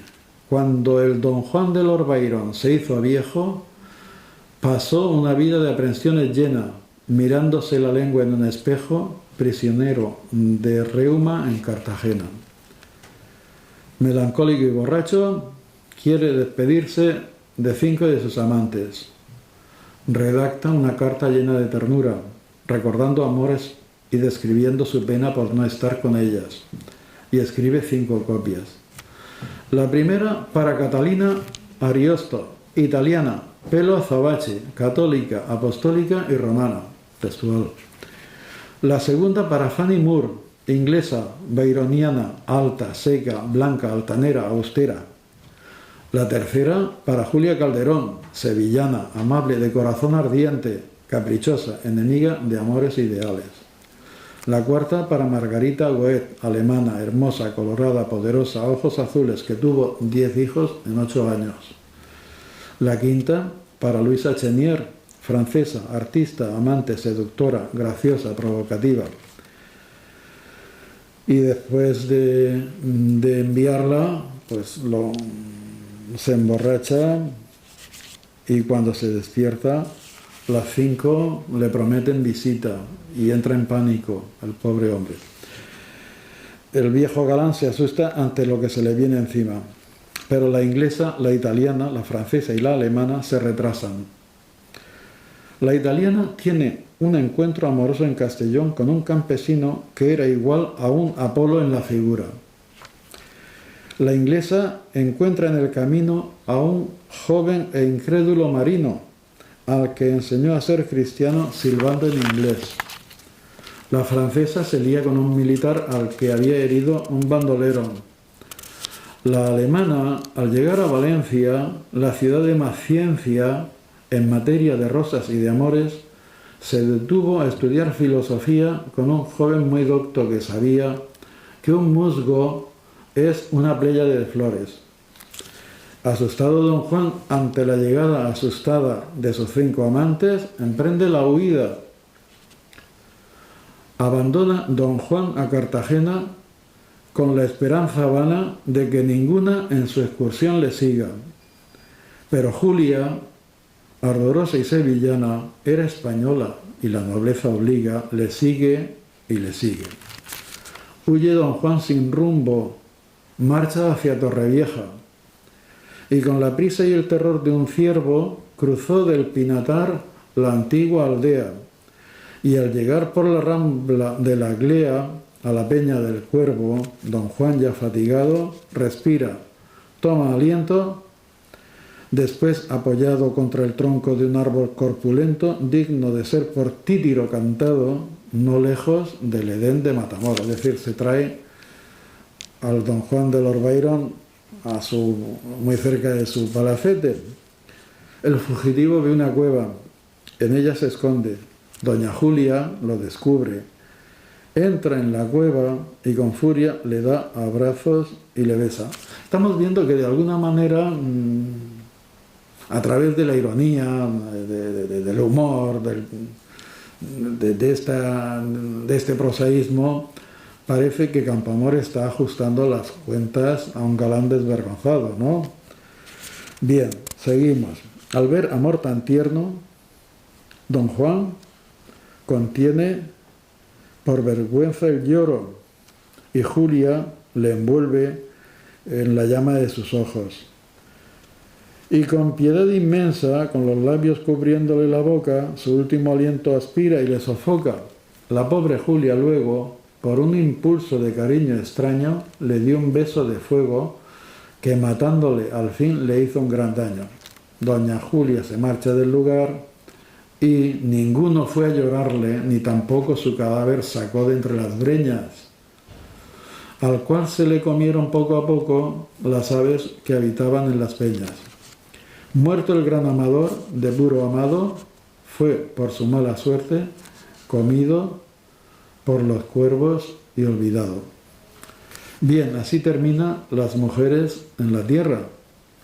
cuando el Don Juan de Lord Byron se hizo viejo, pasó una vida de aprensiones llena, mirándose la lengua en un espejo, prisionero de reuma en Cartagena. Melancólico y borracho, quiere despedirse de 5 de sus amantes. Redacta una carta llena de ternura, recordando amores y describiendo su pena por no estar con ellas, y escribe 5 copias. La primera para Catalina Ariosto, italiana, pelo azabache, católica, apostólica y romana, textual. La segunda para Fanny Moore, inglesa, byroniana, alta, seca, blanca, altanera, austera. La tercera para Julia Calderón, sevillana, amable, de corazón ardiente, caprichosa, enemiga de amores ideales. La cuarta para Margarita Goethe, alemana, hermosa, colorada, poderosa, ojos azules, que tuvo 10 hijos en 8 años. La quinta para Luisa Chenier, francesa, artista, amante, seductora, graciosa, provocativa. Y después de enviarla, pues se emborracha, y cuando se despierta, las 5 le prometen visita y entra en pánico el pobre hombre. El viejo galán se asusta ante lo que se le viene encima, pero la inglesa, la italiana, la francesa y la alemana se retrasan. La italiana tiene un encuentro amoroso en Castellón con un campesino que era igual a un Apolo en la figura. La inglesa encuentra en el camino a un joven e incrédulo marino, al que enseñó a ser cristiano silbando en inglés. La francesa se lía con un militar al que había herido un bandolero. La alemana, al llegar a Valencia, la ciudad de más ciencia en materia de rosas y de amores, se detuvo a estudiar filosofía con un joven muy docto que sabía que un musgo es una pléyade de flores. Asustado Don Juan ante la llegada asustada de sus 5 amantes, emprende la huida. Abandona Don Juan a Cartagena con la esperanza vana de que ninguna en su excursión le siga. Pero Julia, ardorosa y sevillana, era española, y la nobleza obliga, le sigue y le sigue. Huye Don Juan sin rumbo, marcha hacia Torrevieja, y con la prisa y el terror de un ciervo cruzó del Pinatar la antigua aldea, y al llegar por la rambla de la Glea a la Peña del Cuervo, Don Juan, ya fatigado, respira, toma aliento, después, apoyado contra el tronco de un árbol corpulento, digno de ser por Títiro cantado, no lejos del Edén de Matamoros. Es decir, se trae al Don Juan de Lord Byron muy cerca de su palacete. El fugitivo ve una cueva, en ella se esconde. Doña Julia lo descubre, entra en la cueva y con furia le da abrazos y le besa. Estamos viendo que de alguna manera, a través de la ironía, del humor, de este prosaísmo, parece que Campoamor está ajustando las cuentas a un galán desvergonzado, ¿no? Bien, seguimos. Al ver amor tan tierno, Don Juan contiene por vergüenza el lloro, y Julia le envuelve en la llama de sus ojos. Y con piedad inmensa, con los labios cubriéndole la boca, su último aliento aspira y le sofoca. La pobre Julia luego, por un impulso de cariño extraño, le dio un beso de fuego que, matándole al fin, le hizo un gran daño. Doña Julia se marcha del lugar y ninguno fue a llorarle, ni tampoco su cadáver sacó de entre las breñas, al cual se le comieron poco a poco las aves que habitaban en las peñas. Muerto el gran amador, de puro amado, fue, por su mala suerte, comido por los cuervos y olvidado. Bien, así termina Las mujeres en la tierra,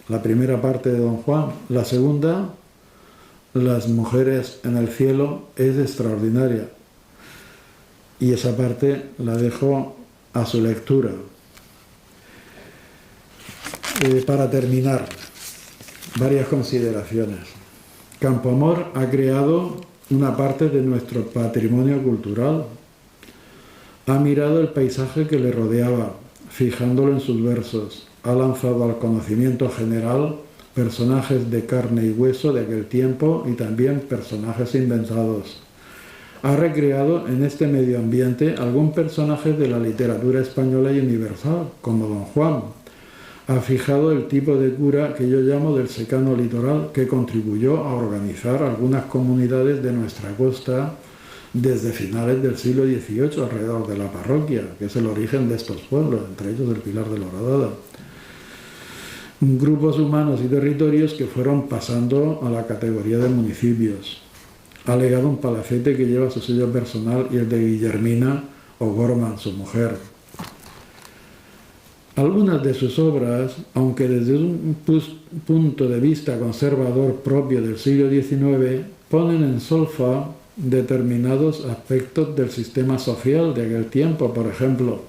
la primera parte de Don Juan. La segunda, Las mujeres en el cielo, es extraordinaria. Y esa parte la dejo a su lectura. Para terminar, varias consideraciones. Campoamor ha creado una parte de nuestro patrimonio cultural. Ha mirado el paisaje que le rodeaba, fijándolo en sus versos. Ha lanzado al conocimiento general personajes de carne y hueso de aquel tiempo y también personajes inventados. Ha recreado en este medio ambiente algún personaje de la literatura española y universal, como Don Juan. Ha fijado el tipo de cura que yo llamo del secano litoral, que contribuyó a organizar algunas comunidades de nuestra costa desde finales del siglo XVIII alrededor de la parroquia, que es el origen de estos pueblos, entre ellos el Pilar de la Horadada. Grupos humanos y territorios que fueron pasando a la categoría de municipios. Ha legado un palacete que lleva su sello personal y el de Guillermina O'Gorman, su mujer. Algunas de sus obras, aunque desde un punto de vista conservador propio del siglo XIX, ponen en solfa determinados aspectos del sistema social de aquel tiempo. Por ejemplo,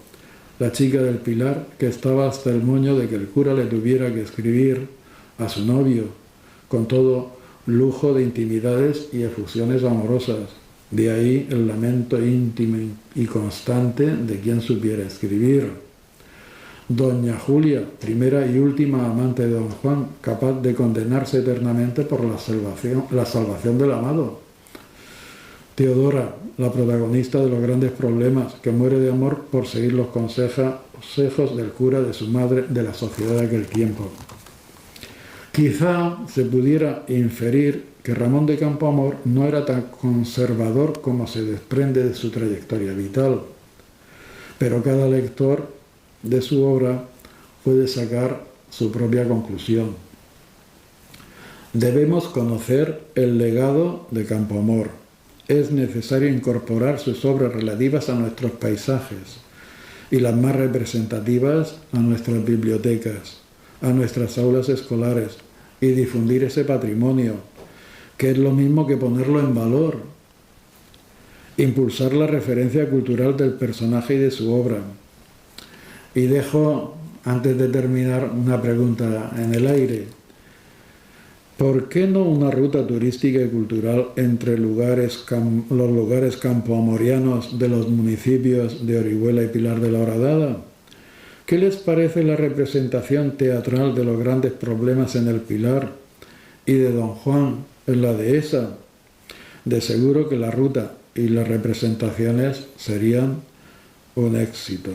La chica del Pilar, que estaba hasta el moño de que el cura le tuviera que escribir a su novio, con todo lujo de intimidades y efusiones amorosas. De ahí el lamento íntimo y constante de quien supiera escribir. Doña Julia, primera y última amante de Don Juan, capaz de condenarse eternamente por la salvación del amado. Teodora, la protagonista de los grandes problemas, que muere de amor por seguir los consejos del cura de su madre de la sociedad de aquel tiempo. Quizá se pudiera inferir que Ramón de Campoamor no era tan conservador como se desprende de su trayectoria vital, pero cada lector de su obra puede sacar su propia conclusión. Debemos conocer el legado de Campoamor. Es necesario incorporar sus obras relativas a nuestros paisajes y las más representativas a nuestras bibliotecas, a nuestras aulas escolares, y difundir ese patrimonio, que es lo mismo que ponerlo en valor. Impulsar la referencia cultural del personaje y de su obra. Y dejo, antes de terminar, una pregunta en el aire. ¿Por qué no una ruta turística y cultural entre los lugares campoamorianos de los municipios de Orihuela y Pilar de la Horadada? ¿Qué les parece la representación teatral de los grandes problemas en el Pilar y de Don Juan en la Dehesa? De seguro que la ruta y las representaciones serían un éxito.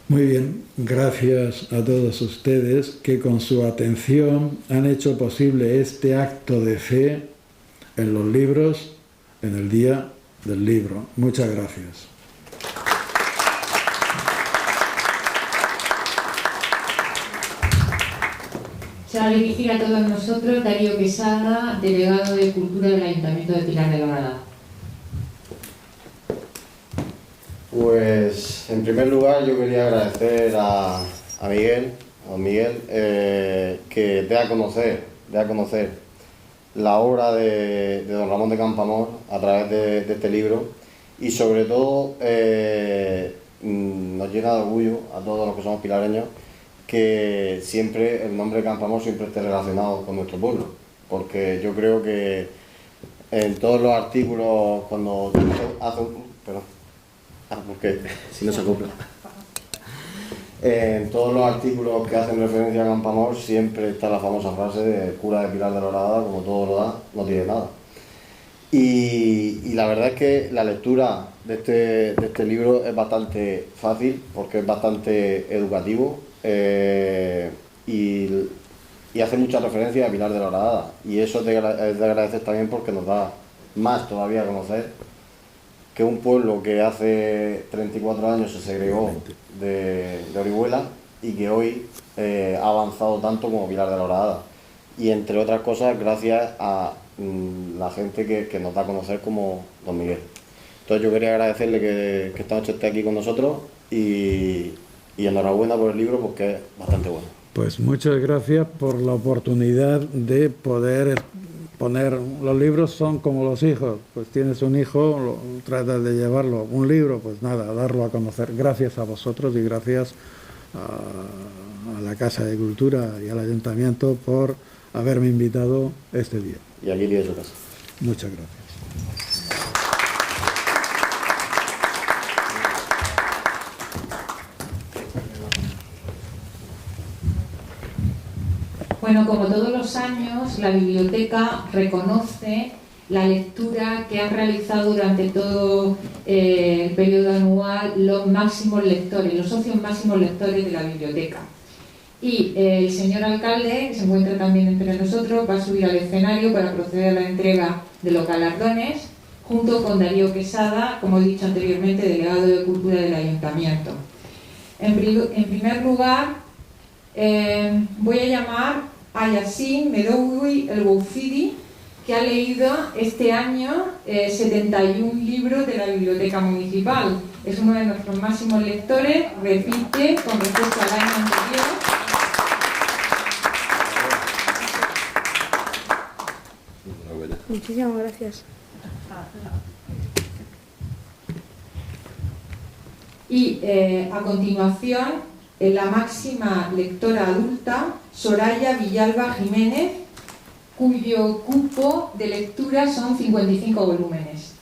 Muy bien, gracias a todos ustedes que con su atención han hecho posible este acto de fe en los libros, en el Día del Libro. Muchas gracias. Se va a dirigir a todos nosotros Darío Quesada, delegado de Cultura del Ayuntamiento de Pilar de la Horadada. Pues, en primer lugar, yo quería agradecer a Miguel, que dé a conocer la obra de don Ramón de Campoamor a través de este libro, y sobre todo nos llena de orgullo a todos los que somos pilareños que siempre el nombre de Campoamor siempre esté relacionado con nuestro pueblo, porque yo creo que en todos los artículos cuando porque si no se acopla. En todos los artículos que hacen referencia a Campoamor siempre está la famosa frase de cura de Pilar de la Horadada, como todo lo da, no tiene nada. Y la verdad es que la lectura de este libro es bastante fácil porque es bastante educativo y hace mucha referencia a Pilar de la Horadada. Y eso es de agradecer también porque nos da más todavía a conocer que un pueblo que hace 34 años se segregó de Orihuela y que hoy ha avanzado tanto como Pilar de la Horadada. Y entre otras cosas gracias a la gente que nos da a conocer como Don Miguel. Entonces yo quería agradecerle que esta noche esté aquí con nosotros y enhorabuena por el libro porque es bastante bueno. Pues muchas gracias por la oportunidad de poder poner. Los libros son como los hijos, pues tienes un hijo, tratas de llevarlo, un libro, pues nada, darlo a conocer. Gracias a vosotros y gracias a la Casa de Cultura y al Ayuntamiento por haberme invitado este día. Y aquí tiene su casa. Muchas gracias. Bueno, como todos los años, la biblioteca reconoce la lectura que han realizado durante todo el periodo anual los máximos lectores, los socios máximos lectores de la biblioteca. Y el señor alcalde, que se encuentra también entre nosotros, va a subir al escenario para proceder a la entrega de los galardones, junto con Darío Quesada, como he dicho anteriormente, delegado de Cultura del Ayuntamiento. En primer lugar, voy a llamar a Yassin Medoui El Boufidi, que ha leído este año 71 libros de la Biblioteca Municipal. Es uno de nuestros máximos lectores, repite con respecto al año anterior. Muchísimas gracias. Y a continuación, la máxima lectora adulta, Soraya Villalba Jiménez, cuyo cupo de lectura son 55 volúmenes.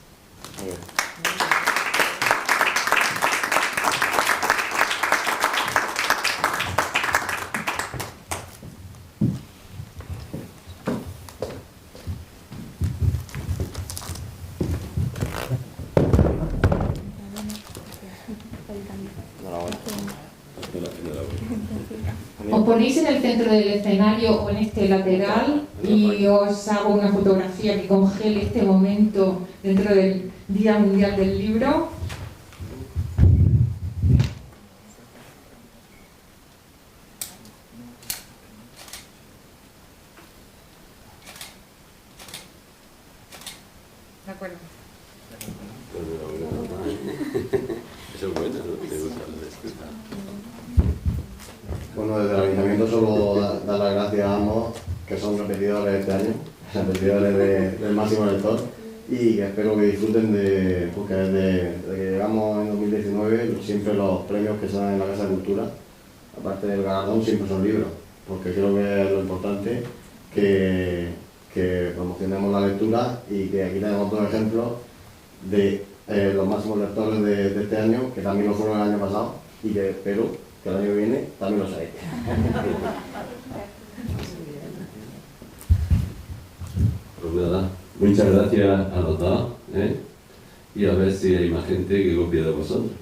Os ponéis en el centro del escenario o en este lateral y os hago una fotografía que congele este momento dentro del Día Mundial del Libro. De acuerdo. Eso es bueno, ¿no? Te gusta la escucha. Bueno, desde el Ayuntamiento solo dar las gracias a ambos, que son repetidores este año, repetidores del máximo lector, y que espero que disfruten porque desde que llegamos en 2019, siempre los premios que se dan en la Casa de Cultura, aparte del galardón, siempre son libros, porque creo que es lo importante que promocionemos la lectura y que aquí tenemos dos ejemplos de los máximos lectores de este año, que también lo fueron el año pasado, y que espero que el año que viene también lo seáis. Pues nada, muchas gracias a los dos, y a ver si hay más gente que copia de vosotros,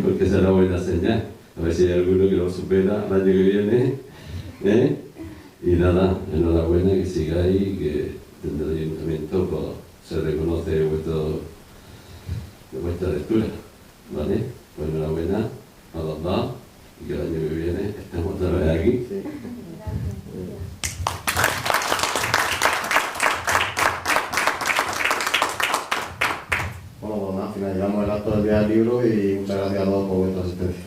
porque será buena señal. A ver si hay alguno que lo supera el año que viene, y nada, enhorabuena, que sigáis y que desde el Ayuntamiento pues, se reconoce vuestra lectura, ¿vale? Pues enhorabuena a los dos y que el año que viene estemos otra vez aquí. Sí. Bueno, pues nada, finalizamos el acto del Día del Libro y muchas gracias a todos por vuestra asistencia.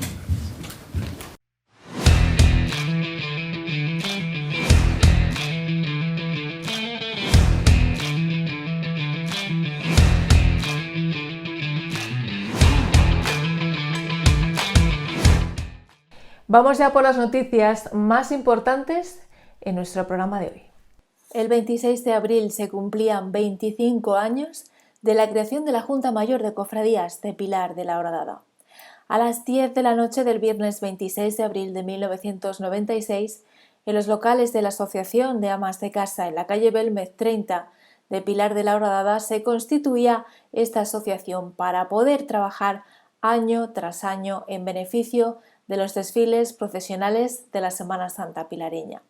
Vamos ya por las noticias más importantes en nuestro programa de hoy. El 26 de abril se cumplían 25 años de la creación de la Junta Mayor de Cofradías de Pilar de la Horadada. A las 10 de la noche del viernes 26 de abril de 1996, en los locales de la Asociación de Amas de Casa en la calle Belmez 30 de Pilar de la Horadada se constituía esta asociación para poder trabajar año tras año en beneficio de los desfiles procesionales de la Semana Santa pilareña.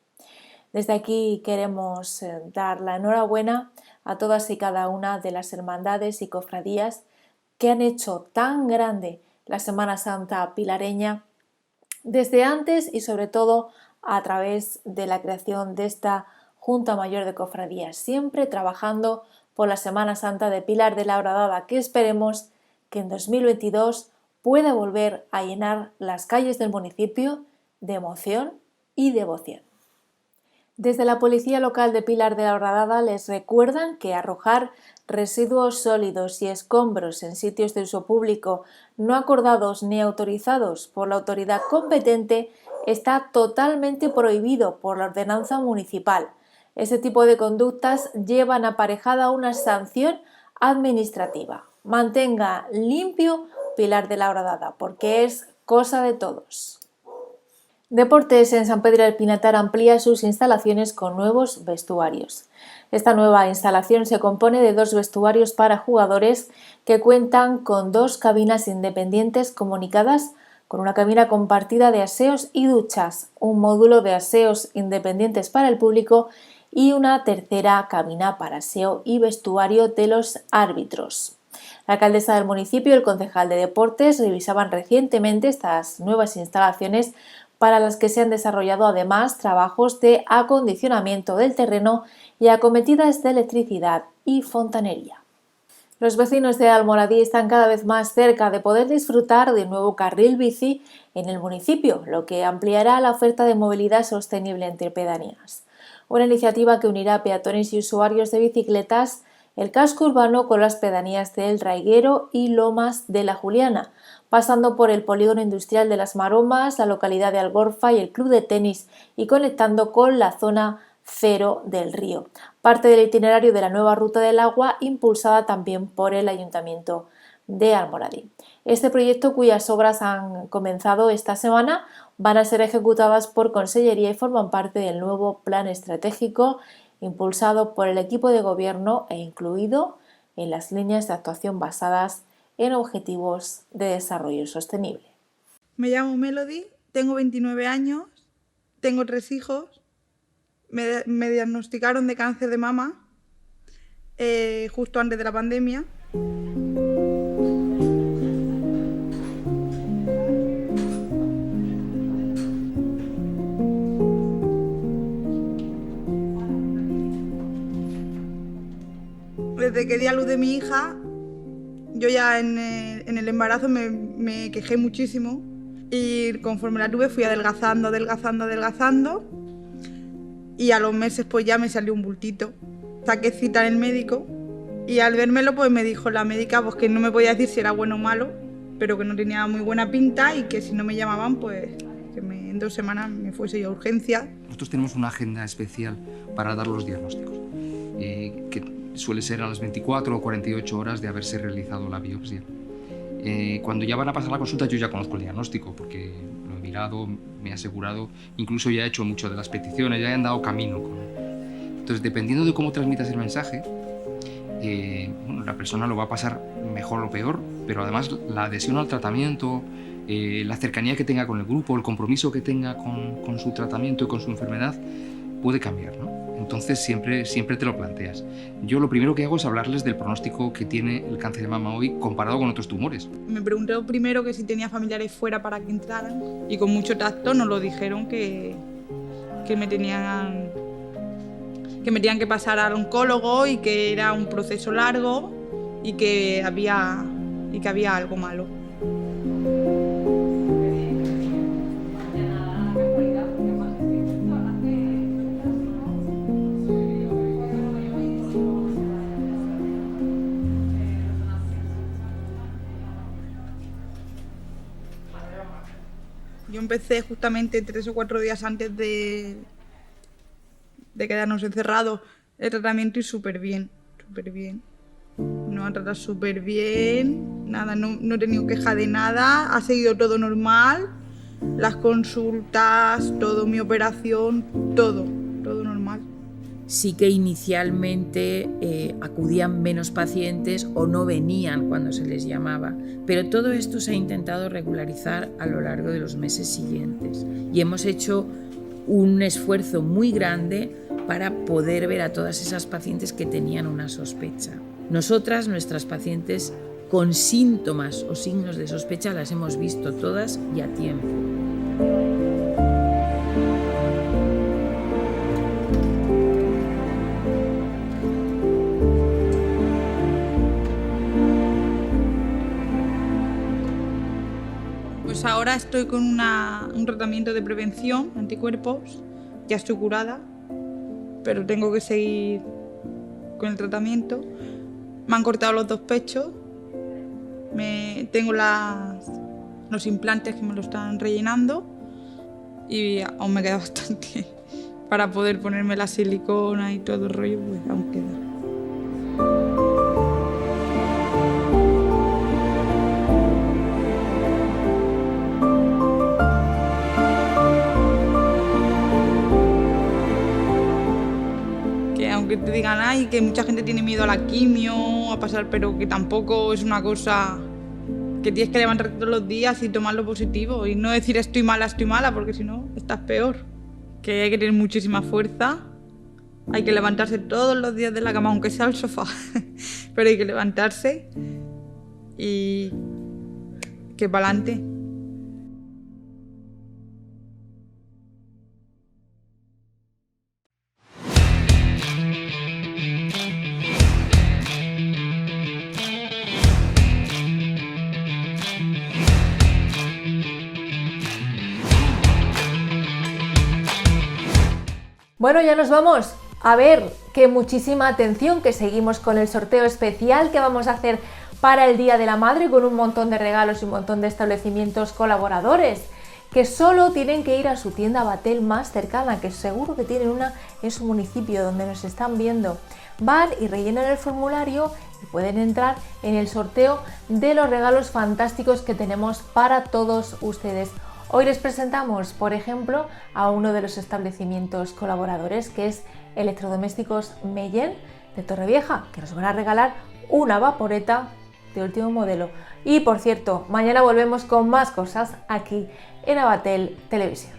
Desde aquí queremos dar la enhorabuena a todas y cada una de las hermandades y cofradías que han hecho tan grande la Semana Santa pilareña desde antes y sobre todo a través de la creación de esta Junta Mayor de Cofradías, siempre trabajando por la Semana Santa de Pilar de la Horadada, que esperemos que en 2022 pueda volver a llenar las calles del municipio de emoción y devoción. Desde la Policía Local de Pilar de la Horadada les recuerdan que arrojar residuos sólidos y escombros en sitios de uso público no acordados ni autorizados por la autoridad competente está totalmente prohibido por la ordenanza municipal. Este tipo de conductas llevan aparejada una sanción administrativa. Mantenga limpio Pilar de la Horadada, porque es cosa de todos. Deportes en San Pedro del Pinatar amplía sus instalaciones con nuevos vestuarios. Esta nueva instalación se compone de 2 vestuarios para jugadores que cuentan con 2 cabinas independientes comunicadas con una cabina compartida de aseos y duchas, un módulo de aseos independientes para el público y una tercera cabina para aseo y vestuario de los árbitros. La alcaldesa del municipio y el concejal de deportes revisaban recientemente estas nuevas instalaciones para las que se han desarrollado además trabajos de acondicionamiento del terreno y acometidas de electricidad y fontanería. Los vecinos de Almoradí están cada vez más cerca de poder disfrutar de un nuevo carril bici en el municipio, lo que ampliará la oferta de movilidad sostenible entre pedanías. Una iniciativa que unirá a peatones y usuarios de bicicletas el casco urbano con las pedanías de El Raiguero y Lomas de la Juliana, pasando por el polígono industrial de Las Maromas, la localidad de Algorfa y el club de tenis y conectando con la zona cero del río. Parte del itinerario de la nueva ruta del agua impulsada también por el Ayuntamiento de Almoradí. Este proyecto, cuyas obras han comenzado esta semana, van a ser ejecutadas por Consellería y forman parte del nuevo plan estratégico impulsado por el equipo de gobierno e incluido en las líneas de actuación basadas en objetivos de desarrollo sostenible. Me llamo Melody, tengo 29 años, tengo 3 hijos, me diagnosticaron de cáncer de mama justo antes de la pandemia. Desde que di a luz de mi hija, yo ya en el embarazo me quejé muchísimo y conforme la tuve fui adelgazando y a los meses pues ya me salió un bultito. Saqué cita en el médico y al vérmelo pues me dijo la médica pues que no me podía decir si era bueno o malo, pero que no tenía muy buena pinta y que si no me llamaban pues que en 2 semanas me fuese yo a urgencia. Nosotros tenemos una agenda especial para dar los diagnósticos, que suele ser a las 24 o 48 horas de haberse realizado la biopsia. Cuando ya van a pasar la consulta yo ya conozco el diagnóstico porque lo he mirado, me he asegurado, incluso ya he hecho muchas de las peticiones, ya he andado camino con él. Entonces, dependiendo de cómo transmitas el mensaje, la persona lo va a pasar mejor o peor, pero además la adhesión al tratamiento, la cercanía que tenga con el grupo, el compromiso que tenga con su tratamiento y con su enfermedad puede cambiar, ¿no? Entonces siempre te lo planteas. Yo lo primero que hago es hablarles del pronóstico que tiene el cáncer de mama hoy comparado con otros tumores. Me pregunté primero que si tenía familiares fuera para que entraran y con mucho tacto nos lo dijeron que me tenían que pasar al oncólogo y que era un proceso largo y que había algo malo. Yo empecé justamente 3 o 4 días antes de quedarnos encerrados el tratamiento y súper bien. No nos han tratado súper bien, nada, no he tenido queja de nada, ha seguido todo normal, las consultas, todo, mi operación, todo normal. Sí que inicialmente acudían menos pacientes o no venían cuando se les llamaba, pero todo esto se ha intentado regularizar a lo largo de los meses siguientes y hemos hecho un esfuerzo muy grande para poder ver a todas esas pacientes que tenían una sospecha. Nosotras, nuestras pacientes con síntomas o signos de sospecha, las hemos visto todas y a tiempo. Pues ahora estoy con un tratamiento de prevención, anticuerpos, ya estoy curada, pero tengo que seguir con el tratamiento. Me han cortado los 2 pechos, tengo los implantes que me lo están rellenando y aún me queda bastante para poder ponerme la silicona y todo el rollo, pues aún queda. Que te digan, ay, que mucha gente tiene miedo a la quimio, a pasar, pero que tampoco es una cosa que tienes que levantarte todos los días y tomarlo positivo y no decir estoy mala, porque si no, estás peor. Que hay que tener muchísima fuerza, hay que levantarse todos los días de la cama, aunque sea al sofá, pero hay que levantarse y que para adelante. Bueno, ya nos vamos. A ver, que muchísima atención, que seguimos con el sorteo especial que vamos a hacer para el Día de la Madre con un montón de regalos y un montón de establecimientos colaboradores que solo tienen que ir a su tienda Batel más cercana, que seguro que tienen una en su municipio donde nos están viendo. Van y rellenan el formulario y pueden entrar en el sorteo de los regalos fantásticos que tenemos para todos ustedes. Hoy les presentamos, por ejemplo, a uno de los establecimientos colaboradores, que es Electrodomésticos Meyen de Torrevieja, que nos van a regalar una vaporeta de último modelo. Y por cierto, mañana volvemos con más cosas aquí en Abatel Televisión.